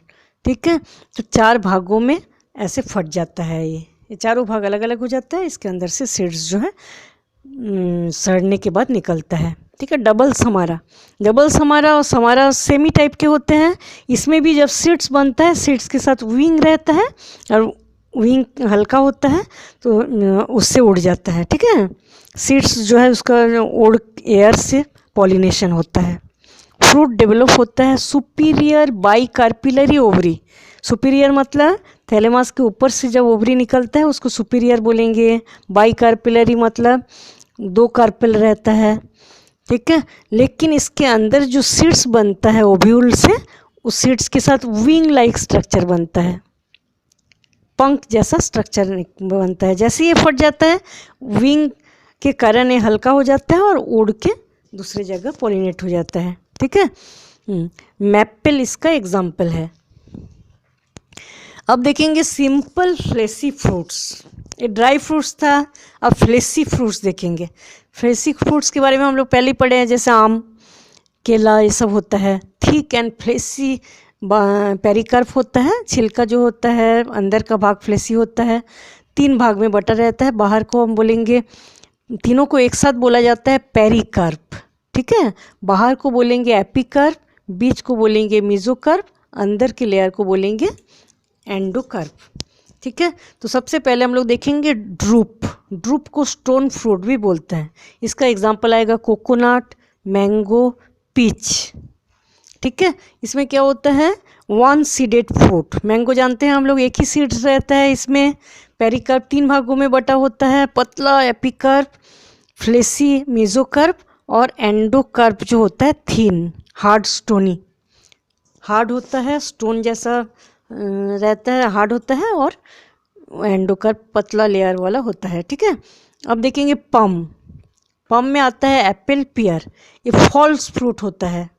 S1: ठीक है। तो 4 भागों में ऐसे फट जाता है, ये चारों भाग अलग अलग हो जाता है, इसके अंदर से सीड्स जो है सड़ने के बाद निकलता है। ठीक है। डबल समारा, डबल समारा और समारा सेमी टाइप के होते हैं। इसमें भी जब सीड्स बनता है, सीड्स के साथ विंग रहता है, और विंग हल्का होता है तो उससे उड़ जाता है। ठीक है। सीड्स जो है उसका उड़ एयर से पॉलिनेशन होता है। फ्रूट डेवलप होता है सुपीरियर बाइकार्पिलरी ओवरी। सुपीरियर मतलब थैलेमस के ऊपर से जब ओवरी निकलता है उसको सुपीरियर बोलेंगे। बाइकार्पिलरी मतलब 2 कार्पेल रहता है। ठीक है। लेकिन इसके अंदर जो सीड्स बनता है ओव्यूल से, उस सीड्स के साथ विंग लाइक स्ट्रक्चर बनता है, पंख जैसा स्ट्रक्चर बनता है। जैसे ये फट जाता है, विंग के कारण ये हल्का हो जाता है और उड़ के दूसरी जगह पॉलिनेट हो जाता है। ठीक है। मैपल इसका एग्जाम्पल है। अब देखेंगे सिंपल फ्लेसी फ्रूट्स। ये ड्राई फ्रूट्स था, अब फ्लेसी फ्रूट्स देखेंगे। फ्लेसी फ्रूट्स के बारे में हम लोग पहले ही पढ़े हैं, जैसे आम, केला, ये सब होता है। थिक एंड फ्लेसी पेरिकार्प होता है, छिलका जो होता है अंदर का भाग फ्लेसी होता है, 3 भाग में बटा रहता है। बाहर को हम बोलेंगे, तीनों को एक साथ बोला जाता है पेरिकार्प। ठीक है। बाहर को बोलेंगे एपिकार्प, बीच को बोलेंगे मीजोकार्प, अंदर के लेयर को बोलेंगे एंडोकार्प। ठीक है। तो सबसे पहले हम लोग देखेंगे ड्रूप। ड्रूप को स्टोन फ्रूट भी बोलते हैं। इसका एग्जाम्पल आएगा कोकोनट, मैंगो, पीच। ठीक है। इसमें क्या होता है, 1 सीडेड फ्रूट। मैंगो जानते हैं हम लोग, एक ही सीड रहता है इसमें। पेरिकार्प 3 भागों में बटा होता है, पतला एपिकार्प, फ्लेसी मेसोकार्प, और एंडोकार्प जो होता है थिन, हार्ड स्टोनी। हार्ड होता है, स्टोन जैसा रहता है, हार्ड होता है, और एंडोकार्प पतला लेयर वाला होता है। ठीक है। अब देखेंगे पम। पम में आता है एप्पल, पियर। ये फॉल्स फ्रूट होता है।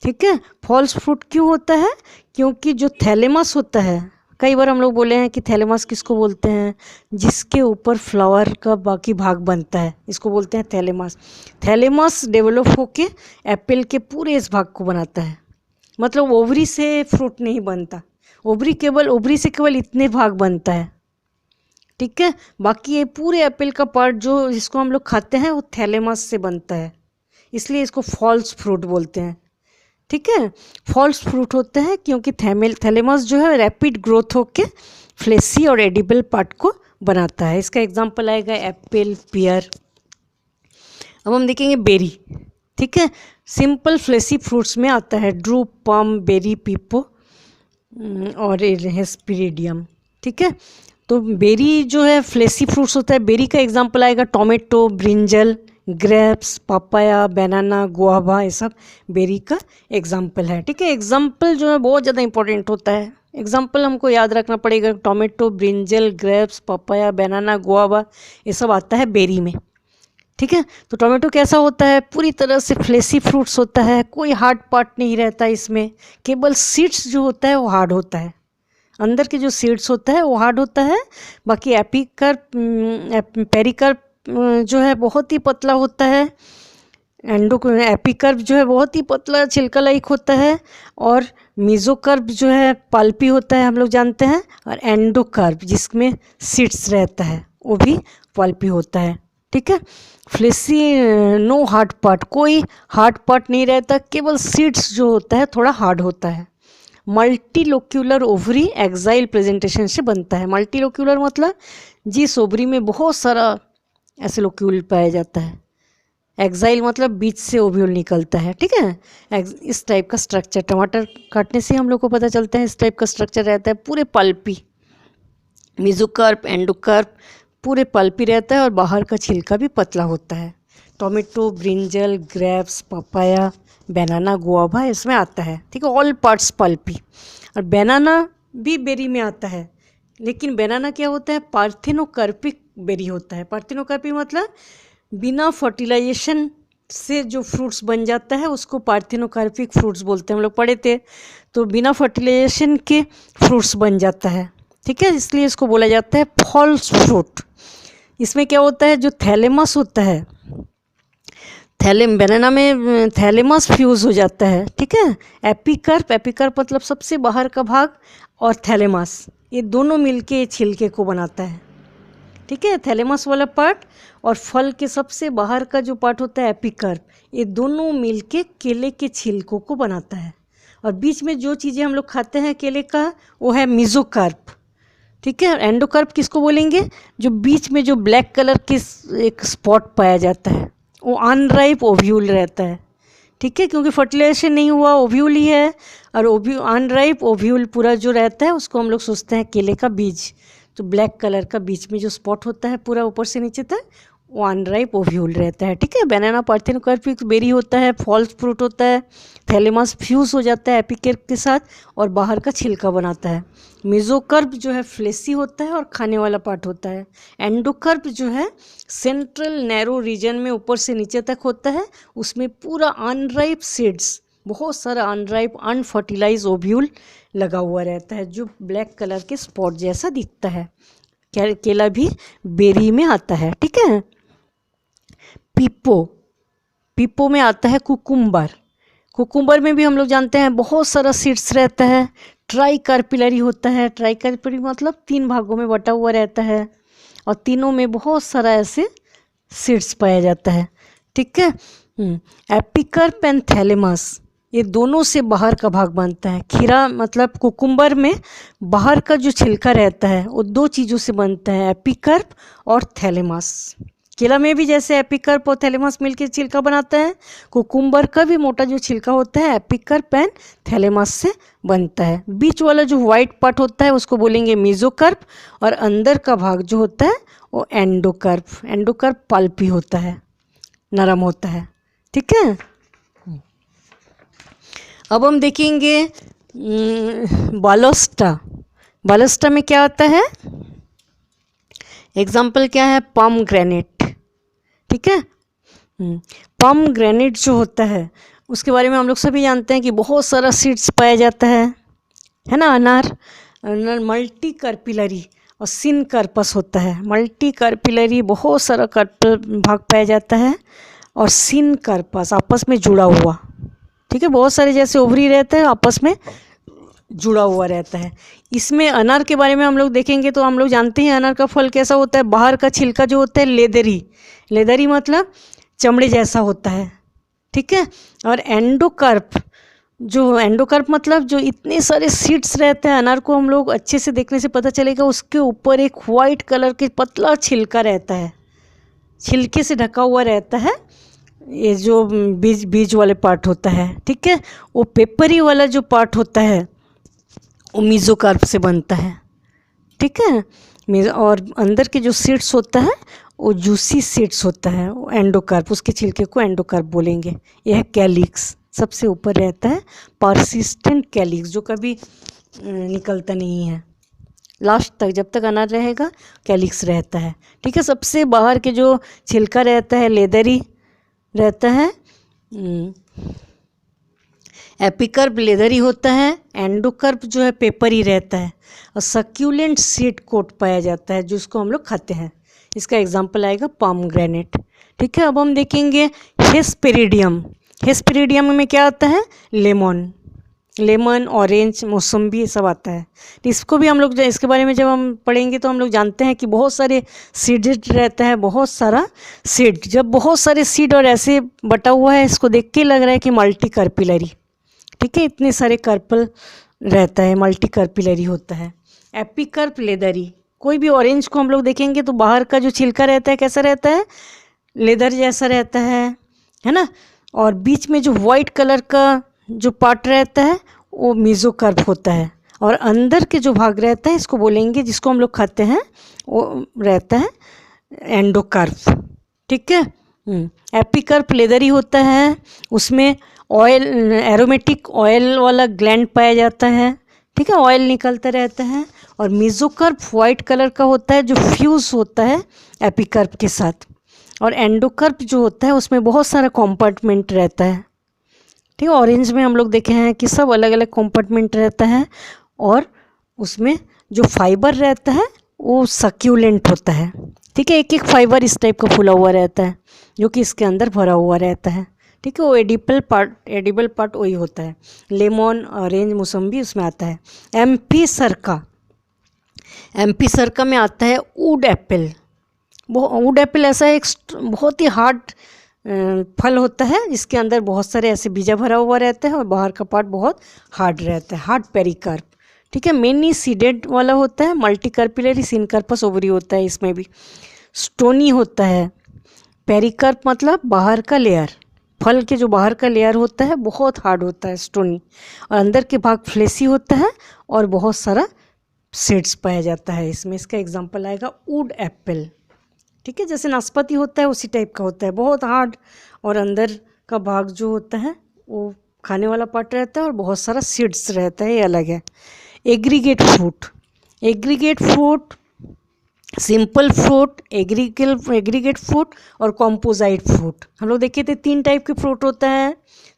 S1: ठीक है। फॉल्स फ्रूट क्यों होता है, क्योंकि जो थैलेमस होता है कई बार हम लोग बोले हैं कि थैलेमस किसको बोलते हैं, जिसके ऊपर फ्लावर का बाकी भाग बनता है, इसको बोलते हैं थैलेमस। थैलेमस डेवलप होके एप्पल के पूरे इस भाग को बनाता है। मतलब ओवरी से फ्रूट नहीं बनता, ओवरी से केवल इतने भाग बनता है, ठीक है। बाकी ये पूरे एप्पल का पार्ट जो जिसको हम लोग खाते हैं वो थैलेमस से बनता है, इसलिए इसको फॉल्स फ्रूट बोलते हैं, ठीक है। फॉल्स फ्रूट होते हैं क्योंकि थैलेमस जो है रैपिड ग्रोथ होके फ्लेसी और एडिबल पार्ट को बनाता है। इसका एग्जांपल आएगा एप्पल, पियर। अब हम देखेंगे बेरी, ठीक है। सिंपल फ्लेसी फ्रूट्स में आता है ड्रूप, पम, बेरी, पीपो और हेस्पेरिडियम, ठीक है। तो बेरी जो है फ्लेसी फ्रूट्स होता है। बेरी का एग्जांपल आएगा टोमेटो, ब्रिंजल, ग्रेप्स, पापाया, बनाना, गुआवा, ये सब बेरी का एग्जांपल है, ठीक है। एग्जांपल जो है बहुत ज़्यादा इंपॉर्टेंट होता है। एग्जांपल हमको याद रखना पड़ेगा। टोमेटो, ब्रिंजल, ग्रेप्स, पापाया, बनाना, गुआवा, ये सब आता है बेरी में, ठीक है। तो टोमेटो कैसा होता है, पूरी तरह से फ्लेसी फ्रूट्स होता है, कोई हार्ड पार्ट नहीं रहता इसमें, केवल सीड्स जो होता है वो हार्ड होता है, अंदर के जो सीड्स होता है वो हार्ड होता है। बाकी पेरिकर्प जो है बहुत ही पतला होता है। एपिकर्प जो है बहुत ही पतला छिलका लाइक होता है। और मीजोकर्प जो है पल्पी होता है, हम लोग जानते हैं। और एंडोकर्प जिसमें सीड्स रहता है वो भी पल्पी होता है, ठीक है। फ्लेसी नो हार्ड पार्ट, कोई हार्ड पार्ट नहीं रहता, केवल सीड्स जो होता है थोड़ा हार्ड होता है। मल्टीलोक्यूलर ओवरी एक्साइल प्रेजेंटेशन से बनता है। मल्टीलोक्यूलर मतलब जिस ओवरी में बहुत सारा ऐसे लोक्यूल पाया जाता है। एक्साइल मतलब बीच से ओव्यूल निकलता है, ठीक है। इस टाइप का स्ट्रक्चर, टमाटर काटने से हम लोग को पता चलता है, इस टाइप का स्ट्रक्चर रहता है, पूरे पल्पी। मेसोकार्प, एंडोकार्प पूरे पल्पी रहता है और बाहर का छिलका भी पतला होता है। टोमेटो, ब्रिंजल, ग्रेप्स, पपाया, बनाना, गुआवा इसमें आता है, ठीक है। All parts pulpy. और बनाना भी बेरी में आता है, लेकिन बनाना क्या होता है, पार्थेनोकार्पिक बेरी होता है। पार्थेनोकार्पिक मतलब बिना फर्टिलाइजेशन से जो फ्रूट्स बन जाता है उसको पार्थेनोकार्पिक फ्रूट्स बोलते हैं, हम लोग पढ़े थे। तो बिना फर्टिलाइजेशन के फ्रूट्स बन जाता है, ठीक है, इसलिए इसको बोला जाता है फॉल्स फ्रूट। इसमें क्या होता है, जो थैलेमस होता है, बनाना में थैलेमस फ्यूज़ हो जाता है, ठीक है। एपिकर्प मतलब सबसे बाहर का भाग, और थैलेमस ये दोनों मिलके छिलके को बनाता है, ठीक है। थैलेमस वाला पार्ट और फल के सबसे बाहर का जो पार्ट होता है एपिकर्प, ये दोनों मिलके केले के छिलकों को बनाता है। और बीच में जो चीज़ें हम लोग खाते हैं केले का वो है मीजोकार्प, ठीक है। एंडोकार्प किसको बोलेंगे, जो बीच में जो ब्लैक कलर की एक स्पॉट पाया जाता है वो अनराइप ओव्यूल रहता है, ठीक है, क्योंकि फर्टिलाइजेशन नहीं हुआ, ओव्यूल ही है। और अनराइप ओव्यूल पूरा जो रहता है उसको हम लोग सोचते हैं केले का बीज। तो ब्लैक कलर का बीच में जो स्पॉट होता है पूरा ऊपर से नीचे तक वो अनराइप ओव्यूल रहता है, ठीक है। बनाना पार्थेनोकार्पिक बेरी होता है, फॉल्स फ्रूट होता है, थैलेमस फ्यूज हो जाता है एपिकर्प के साथ और बाहर का छिलका बनाता है। मेसोकर्प जो है फ्लेसी होता है और खाने वाला पार्ट होता है। एंडोकर्प जो है सेंट्रल नैरो रीजन में ऊपर से नीचे तक होता है, उसमें पूरा अनराइप सीड्स, बहुत सारा अनराइप अनफर्टिलाइज ओव्यूल लगा हुआ रहता है जो ब्लैक कलर के स्पॉट जैसा दिखता है। केला भी बेरी में आता है, ठीक है। पीपो में आता है कुकुम्बर में भी हम लोग जानते हैं बहुत सारा सीड्स रहता है। ट्राइकार्पिलरी होता है, ट्राइकार्पिलरी मतलब 3 भागों में बटा हुआ रहता है और तीनों में बहुत सारा ऐसे सीड्स पाया जाता है, ठीक है। एपिकर्प एंड थैलेमस ये दोनों से बाहर का भाग बनता है। खीरा मतलब कुकुम्बर में बाहर का जो छिलका रहता है वो 2 चीज़ों से बनता है, एपिकर्प और थैलेमस। केला में भी जैसे एपिकर्प और थैलेमस मिलकर छिलका बनाता है, कुकुम्बर का भी मोटा जो छिलका होता है एपिकर्प एंड थैलेमस से बनता है। बीच वाला जो वाइट पार्ट होता है उसको बोलेंगे मेसोकर्प और अंदर का भाग जो होता है वो एंडोकर्प पल्पी होता है, नरम होता है, ठीक है। अब हम देखेंगे बालोस्टा में क्या आता है, एग्जाम्पल क्या है, पम ग्रेनेट, ठीक है। पम ग्रेनेट जो होता है उसके बारे में हम लोग सभी जानते हैं कि बहुत सारा सीड्स पाया जाता है ना। मल्टी कार्पिलरी और सिन कार्पस होता है। मल्टी कार्पिलरी बहुत सारा कार्पल भाग पाया जाता है, और सिन कार्पस आपस में जुड़ा हुआ, ठीक है, बहुत सारे जैसे ओवरी रहता है आपस में जुड़ा हुआ रहता है। इसमें अनार के बारे में हम लोग देखेंगे तो हम लोग जानते हैं अनार का फल कैसा होता है। बाहर का छिलका जो होता है लेदरी, लेदरी मतलब चमड़े जैसा होता है, ठीक है। और एंडोकार्प, जो एंडोकार्प मतलब जो इतने सारे सीड्स रहते हैं, अनार को हम लोग अच्छे से देखने से पता चलेगा उसके ऊपर एक वाइट कलर के पतला छिलका रहता है, छिलके से ढका हुआ रहता है। ये जो बीज बीज वाले पार्ट होता है, ठीक है, वो पेपरी वाला जो पार्ट होता है वो मेसोकार्प से बनता है, ठीक है। और अंदर के जो सीड्स होता है वो जूसी सीड्स होता है, वो एंडोकार्प, उसके छिलके को एंडोकार्प बोलेंगे। यह कैलिक्स सबसे ऊपर रहता है, परसिस्टेंट कैलिक्स जो कभी निकलता नहीं है, लास्ट तक जब तक अनार रहेगा कैलिक्स रहता है, ठीक है। सबसे बाहर के जो छिलका रहता है लेदरी रहता है, एपिकर्प लेदरी होता है, एंडोकर्प जो है पेपरी रहता है, और सक्यूलेंट सीड कोट पाया जाता है जिसको हम लोग खाते हैं। इसका एग्जांपल आएगा पोमेग्रेनेट, ठीक है। अब हम देखेंगे हेस्पेरिडियम। हेस्पेरिडियम में क्या आता है, लेमन, लेमन, ऑरेंज, मौसम्बी, ये सब आता है। तो इसको भी हम लोग इसके बारे में जब हम पढ़ेंगे तो हम लोग जानते हैं कि बहुत सारे सीड रहता है, बहुत सारा सीड। जब बहुत सारे सीड और ऐसे बटा हुआ है, इसको देख के लग रहा है कि मल्टी कार्पिलरी, ठीक है, इतने सारे कार्पल रहता है, मल्टी कार्पिलरी होता है। एपिकर्प लेदरी, कोई भी ऑरेंज को हम लोग देखेंगे तो बाहर का जो छिलका रहता है कैसा रहता है, लेदर जैसा रहता है ना। और बीच में जो वाइट कलर का जो पार्ट रहता है वो मेसोकार्प होता है, और अंदर के जो भाग रहता है इसको बोलेंगे, जिसको हम लोग खाते हैं, वो रहता है एंडोकार्प, ठीक है। एपिकर्प लेदरी होता है, उसमें ऑयल, एरोमेटिक ऑयल वाला ग्लैंड पाया जाता है, ठीक है, ऑयल निकलता रहता है। और मेसोकार्प वाइट कलर का होता है जो फ्यूज होता है एपिकर्प के साथ। और एंडोकार्प जो होता है उसमें बहुत सारा कॉम्पार्टमेंट रहता है, ठीक है। ऑरेंज में हम लोग देखे हैं कि सब अलग अलग कॉम्पार्टमेंट रहता है, और उसमें जो फाइबर रहता है वो सक्यूलेंट होता है, ठीक है। एक एक फाइबर इस टाइप का फूला हुआ रहता है जो कि इसके अंदर भरा हुआ रहता है, ठीक है। वो एडिबल पार्ट वही होता है। लेमन, ऑरेंज, मौसम्बी उसमें आता है। एम्फी सर्का, एम्फी सर्का में आता है वुड एप्पल। वुड एप्पल ऐसा एक बहुत ही हार्ड फल होता है जिसके अंदर बहुत सारे ऐसे बीजा भरा हुआ रहता है, और बाहर का पार्ट बहुत हार्ड रहता है, हार्ड पेरिकार्प, ठीक है। मेनी सीडेड वाला होता है, मल्टी कार्पिलरी, सिनकार्पस ओवरी होता है, इसमें भी स्टोनी होता है। पेरिकार्प मतलब बाहर का लेयर, फल के जो बाहर का लेयर होता है बहुत हार्ड होता है, स्टोनी, और अंदर के भाग फ्लेसी होता है, और बहुत सारा सीड्स पाया जाता है इसमें। इसका एग्जांपल आएगा वुड एप्पल, ठीक है। जैसे नाशपाती होता है उसी टाइप का होता है, बहुत हार्ड, और अंदर का भाग जो होता है वो खाने वाला पार्ट रहता है, और बहुत सारा सीड्स रहता है, ये अलग है। Aggregate fruit, aggregate fruit, simple fruit, aggregate fruit और कॉम्पोजाइट फ्रूट। हम लोग देखे थे 3 टाइप के फ्रूट होता है।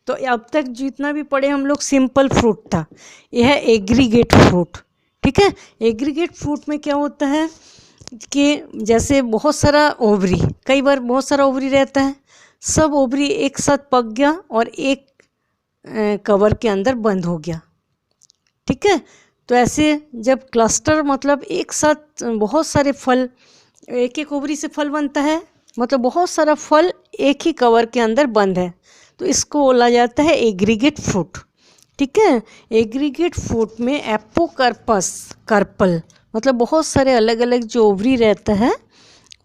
S1: तो अब तक जितना भी पढ़े हम लोग सिंपल फ्रूट था, यह है एग्रीगेट फ्रूट, ठीक है। एग्रीगेट फ्रूट में क्या होता है कि जैसे बहुत सारा ओवरी, कई बार बहुत सारा ओवरी रहता है, सब ओवरी एक साथ पक गया और एक कवर के अंदर बंद हो गया, ठीक है। तो ऐसे जब क्लस्टर मतलब एक साथ बहुत सारे फल, एक एक ओवरी से फल बनता है, मतलब बहुत सारा फल एक ही कवर के अंदर बंद है, तो इसको बोला जाता है एग्रीगेट फ्रूट, ठीक है। एग्रीगेट फ्रूट में एपोकार्पस, कार्पल मतलब बहुत सारे अलग अलग जो ओवरी रहता है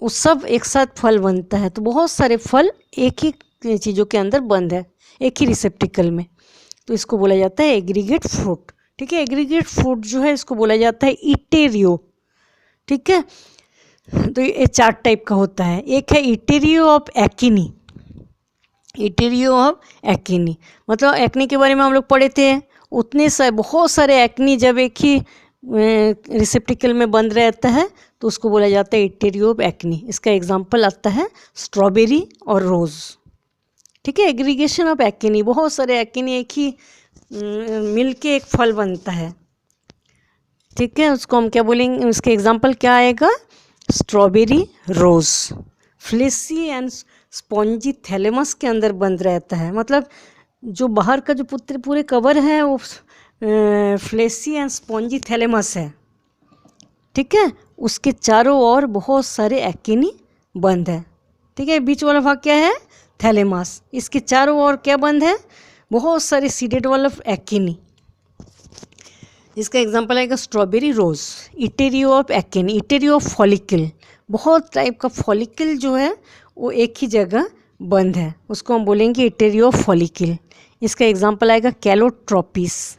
S1: वो सब एक साथ फल बनता है, तो बहुत सारे फल एक ही चीज़ों के अंदर बंद है, एक ही रिसेप्टिकल में, तो इसको बोला जाता है एग्रीगेट फ्रूट, ठीक है। एग्रीगेट फ्रूट जो है इसको बोला जाता है इटेरियो, ठीक है। तो ये 4 टाइप का होता है। एक है etaerio of acne, इटेरियो of acne मतलब एक्नी के बारे में हम लोग पढ़े थे, उतने सारे बहुत सारे एक्नी जब एक ही रिसेप्टिकल में बंद रहता है तो उसको बोला जाता है इटेरियो ऑफ एक्नी। इसका एग्जांपल आता है स्ट्रॉबेरी और रोज़, ठीक है। एग्रीगेशन ऑफ एक्नी, बहुत सारे एक्नी एक ही मिल के एक फल बनता है, ठीक है, उसको हम क्या बोलेंगे, उसके एग्जाम्पल क्या आएगा, strawberry rose. Fleshy and spongy thalamus के अंदर बंद रहता है, मतलब जो बाहर का जो पूरे कवर है वो फ्लेसी एंड स्पॉन्जी थैलेमस है। ठीक है, उसके चारों ओर बहुत सारे एक्टिनी बंद है। ठीक है, बीच वाला भाग क्या है, थैलेमस, इसके चारों ओर क्या बंद है, बहुत सारे सीडेड वाला एक्टिनी। इसका एग्जांपल आएगा स्ट्रॉबेरी रोज। इटेरियो ऑफ एक्टिनी, इटेरियो ऑफ फॉलिकल, बहुत टाइप का फॉलिकल जो है वो एक ही जगह बंद है, उसको हम बोलेंगे इटेरियो ऑफ फॉलिकल। इसका एग्जांपल आएगा कैलोट्रोपिस।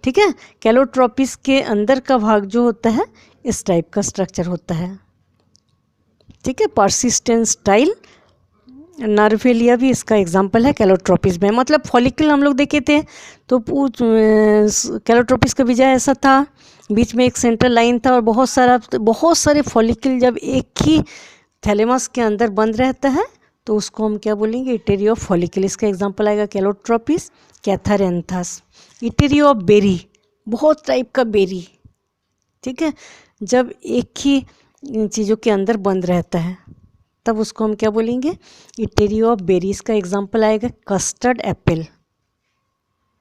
S1: ठीक है, कैलोट्रोपिस के अंदर का भाग जो होता है इस टाइप का स्ट्रक्चर होता है। ठीक है, पर्सिस्टेंट स्टाइल नर्वेलिया भी इसका एग्जांपल है कैलोट्रोपिस में। मतलब फॉलिकल हम लोग देखे थे तो कैलोट्रोपिस का विजय ऐसा था, बीच में एक सेंट्रल लाइन था और बहुत सारे फॉलिकल जब एक ही थैलेमस के अंदर बंद रहता है तो उसको हम क्या बोलेंगे, इटेरियो ऑफ फॉलिकल। इसका एग्जांपल आएगा कैलोट्रोपिस, कैथारेंथस। इटेरियो ऑफ बेरी, बहुत टाइप का बेरी। ठीक है, जब एक ही चीज़ों के अंदर बंद रहता है तब उसको हम क्या बोलेंगे, इटेरियो ऑफ बेरीज का एग्जांपल आएगा कस्टर्ड एप्पल।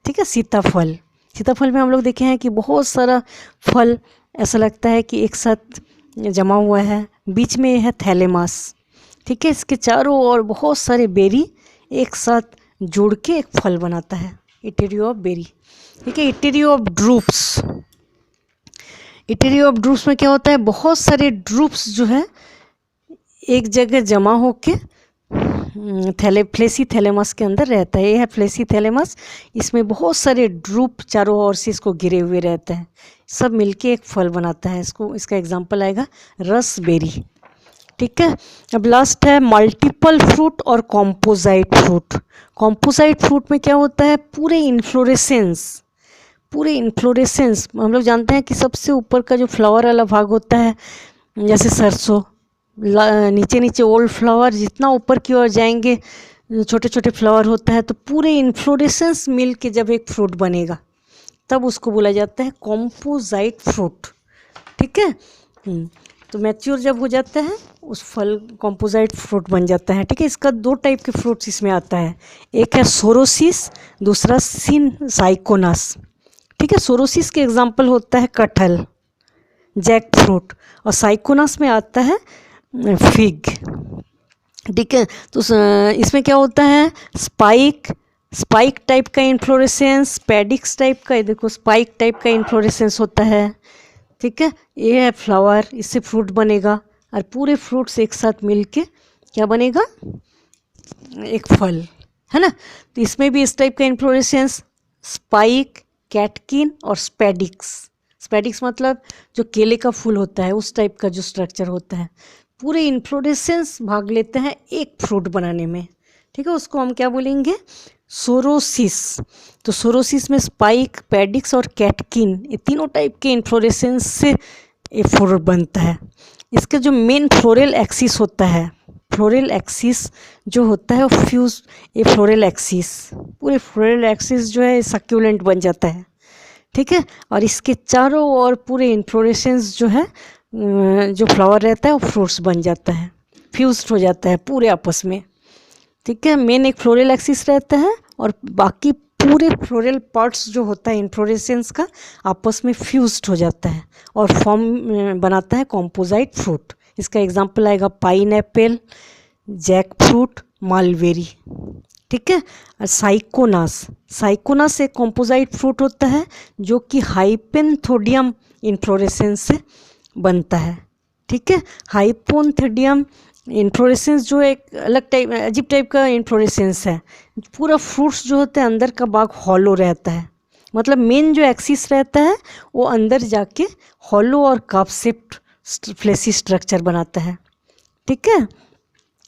S1: ठीक है, सीताफल, सीताफल में हम लोग देखे हैं कि बहुत सारा फल ऐसा लगता है कि एक साथ जमा हुआ है, बीच में है थैलेमस। ठीक है, इसके चारों ओर बहुत सारे बेरी एक साथ जुड़ के एक फल बनाता है, इटेरियो ऑफ बेरी। ठीक है, etaerio of drupes, etaerio of drupes में क्या होता है, बहुत सारे ड्रूप्स जो है एक जगह जमा होके फ्लेसी थैलेमस के अंदर रहता है। ये है फ्लेसी थैलेमस, इसमें बहुत सारे ड्रूप चारों ओर से इसको घिरे हुए रहते हैं, सब मिलके एक फल बनाता है। इसका एग्जांपल आएगा रसबेरी। ठीक है, अब लास्ट है मल्टीपल फ्रूट और कॉम्पोजाइट फ्रूट। कॉम्पोजाइट फ्रूट में क्या होता है, पूरे इन्फ्लोरेसेंस हम लोग जानते हैं कि सबसे ऊपर का जो फ्लावर वाला भाग होता है, जैसे सरसों, नीचे नीचे ओल्ड फ्लावर, जितना ऊपर की ओर जाएंगे छोटे छोटे फ्लावर होता है, तो पूरे इन्फ्लोरेसेंस मिल के जब एक फ्रूट बनेगा तब उसको बोला जाता है कॉम्पोजाइट फ्रूट। ठीक है, तो मैच्योर जब हो जाता है उस फल कॉम्पोजाइट फ्रूट बन जाता है। ठीक है, इसका दो टाइप के फ्रूट्स इसमें आता है, एक है सोरोसिस, दूसरा साइकोनस। ठीक है, सोरोसिस के एग्जाम्पल होता है कटहल, जैक फ्रूट, और साइकोनस में आता है फिग। ठीक है, तो इसमें क्या होता है, स्पाइक टाइप का इन्फ्लोरेसेंस, पेडिक्स टाइप का, देखो स्पाइक टाइप का इन्फ्लोरेसेंस होता है। ठीक है, ये है फ्लावर, इससे फ्रूट बनेगा और पूरे फ्रूट्स एक साथ मिलके क्या बनेगा, एक फल, है ना। तो इसमें भी इस टाइप का इन्फ्लोरेसेंस, स्पाइक, कैटकिन और स्पेडिक्स मतलब जो केले का फूल होता है उस टाइप का जो स्ट्रक्चर होता है, पूरे इन्फ्लोरेसेंस भाग लेते हैं एक फ्रूट बनाने में। ठीक है, उसको हम क्या बोलेंगे, सोरोसिस। तो सोरोसिस में स्पाइक, पेडिक्स और कैटकिन, ये तीनों टाइप के इन्फ्लोरेसेंस से ये फ्रूट बनता है। इसका जो मेन फ्लोरल एक्सिस होता है, फ्लोरल एक्सिस जो होता है वो फ्यूज, ये फ्लोरल एक्सिस, पूरे फ्लोरल एक्सिस जो है सक्यूलेंट बन जाता है। ठीक है, और इसके चारों ओर पूरे इन्फ्लोरेसेंस जो है, जो फ्लावर रहता है वो फ्रूट्स बन जाता है, फ्यूज्ड हो जाता है पूरे आपस में। ठीक है, मेन एक फ्लोरल एक्सिस रहता है और बाकी पूरे फ्लोरल पार्ट्स जो होता है इन्फ्लोरेसेंस का आपस में फ्यूज्ड हो जाता है और फॉर्म बनाता है कॉम्पोजाइट फ्रूट। इसका एग्जांपल आएगा पाइनएप्पल, जैक फ्रूट, मालबेरी। ठीक है, और साइकोनस एक कॉम्पोजाइट फ्रूट होता है जो कि हाइपेंथोडियम इन्फ्लोरेसेंस से बनता है। ठीक है, हाइपोन्थोडियम इन्फ्लोरेसेंस जो एक अलग टाइप, अजीब टाइप का इन्फ्लोरेसेंस है, पूरा फ्रूट्स जो होता है अंदर का भाग हॉलो रहता है, मतलब मेन जो एक्सिस रहता है वो अंदर जाके हॉलो और कप शेप्ड फ्लेसी स्ट्रक्चर बनाता है। ठीक है,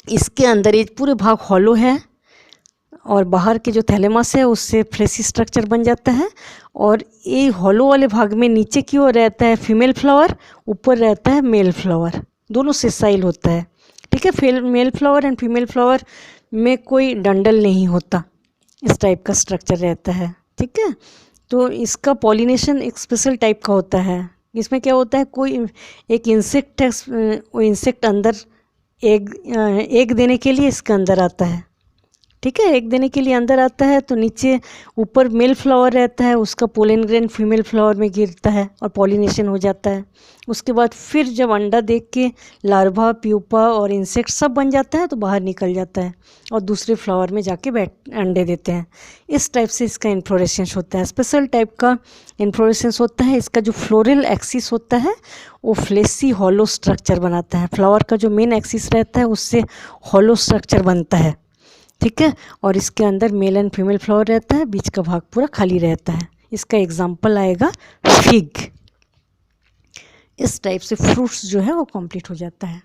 S1: इसके अंदर ये पूरे भाग हॉलो है और बाहर के जो थैलेमस है उससे फ्लेसी स्ट्रक्चर बन जाता है, और ये हॉलो वाले भाग में नीचे की ओर रहता है फीमेल फ्लावर, ऊपर रहता है मेल फ्लावर, दोनों सेसाइल होता है। ठीक है, male flower and female flower में कोई डंडल नहीं होता, इस टाइप का स्ट्रक्चर रहता है। ठीक है, तो इसका पॉलिनेशन एक स्पेशल टाइप का होता है। इसमें क्या होता है, कोई एक इंसेक्ट है, वो इंसेक्ट अंदर एग देने के लिए इसके अंदर आता है। ठीक है, एग देने के लिए अंदर आता है, तो नीचे ऊपर मेल फ्लावर रहता है, उसका पोलन ग्रेन फीमेल फ्लावर में गिरता है और पॉलिनेशन हो जाता है। उसके बाद फिर जब अंडा देख के लार्वा, प्यूपा और इंसेक्ट सब बन जाता है तो बाहर निकल जाता है और दूसरे फ्लावर में जाके अंडे देते हैं। इस टाइप से इसका इन्फ्लोरेसेंस होता है। स्पेशल टाइप का इन्फ्लोरेसेंस होता है। इसका जो फ्लोरल एक्सिस होता है वो फ्लेसी हॉलो स्ट्रक्चर बनाता है। फ्लावर का जो मेन एक्सिस रहता है उससे हॉलो स्ट्रक्चर बनता है। ठीक है, और इसके अंदर मेल एंड फीमेल फ्लावर रहता है, बीच का भाग पूरा खाली रहता है। इसका एग्जाम्पल आएगा फिग। इस टाइप से फ्रूट्स जो है वो कंप्लीट हो जाता है।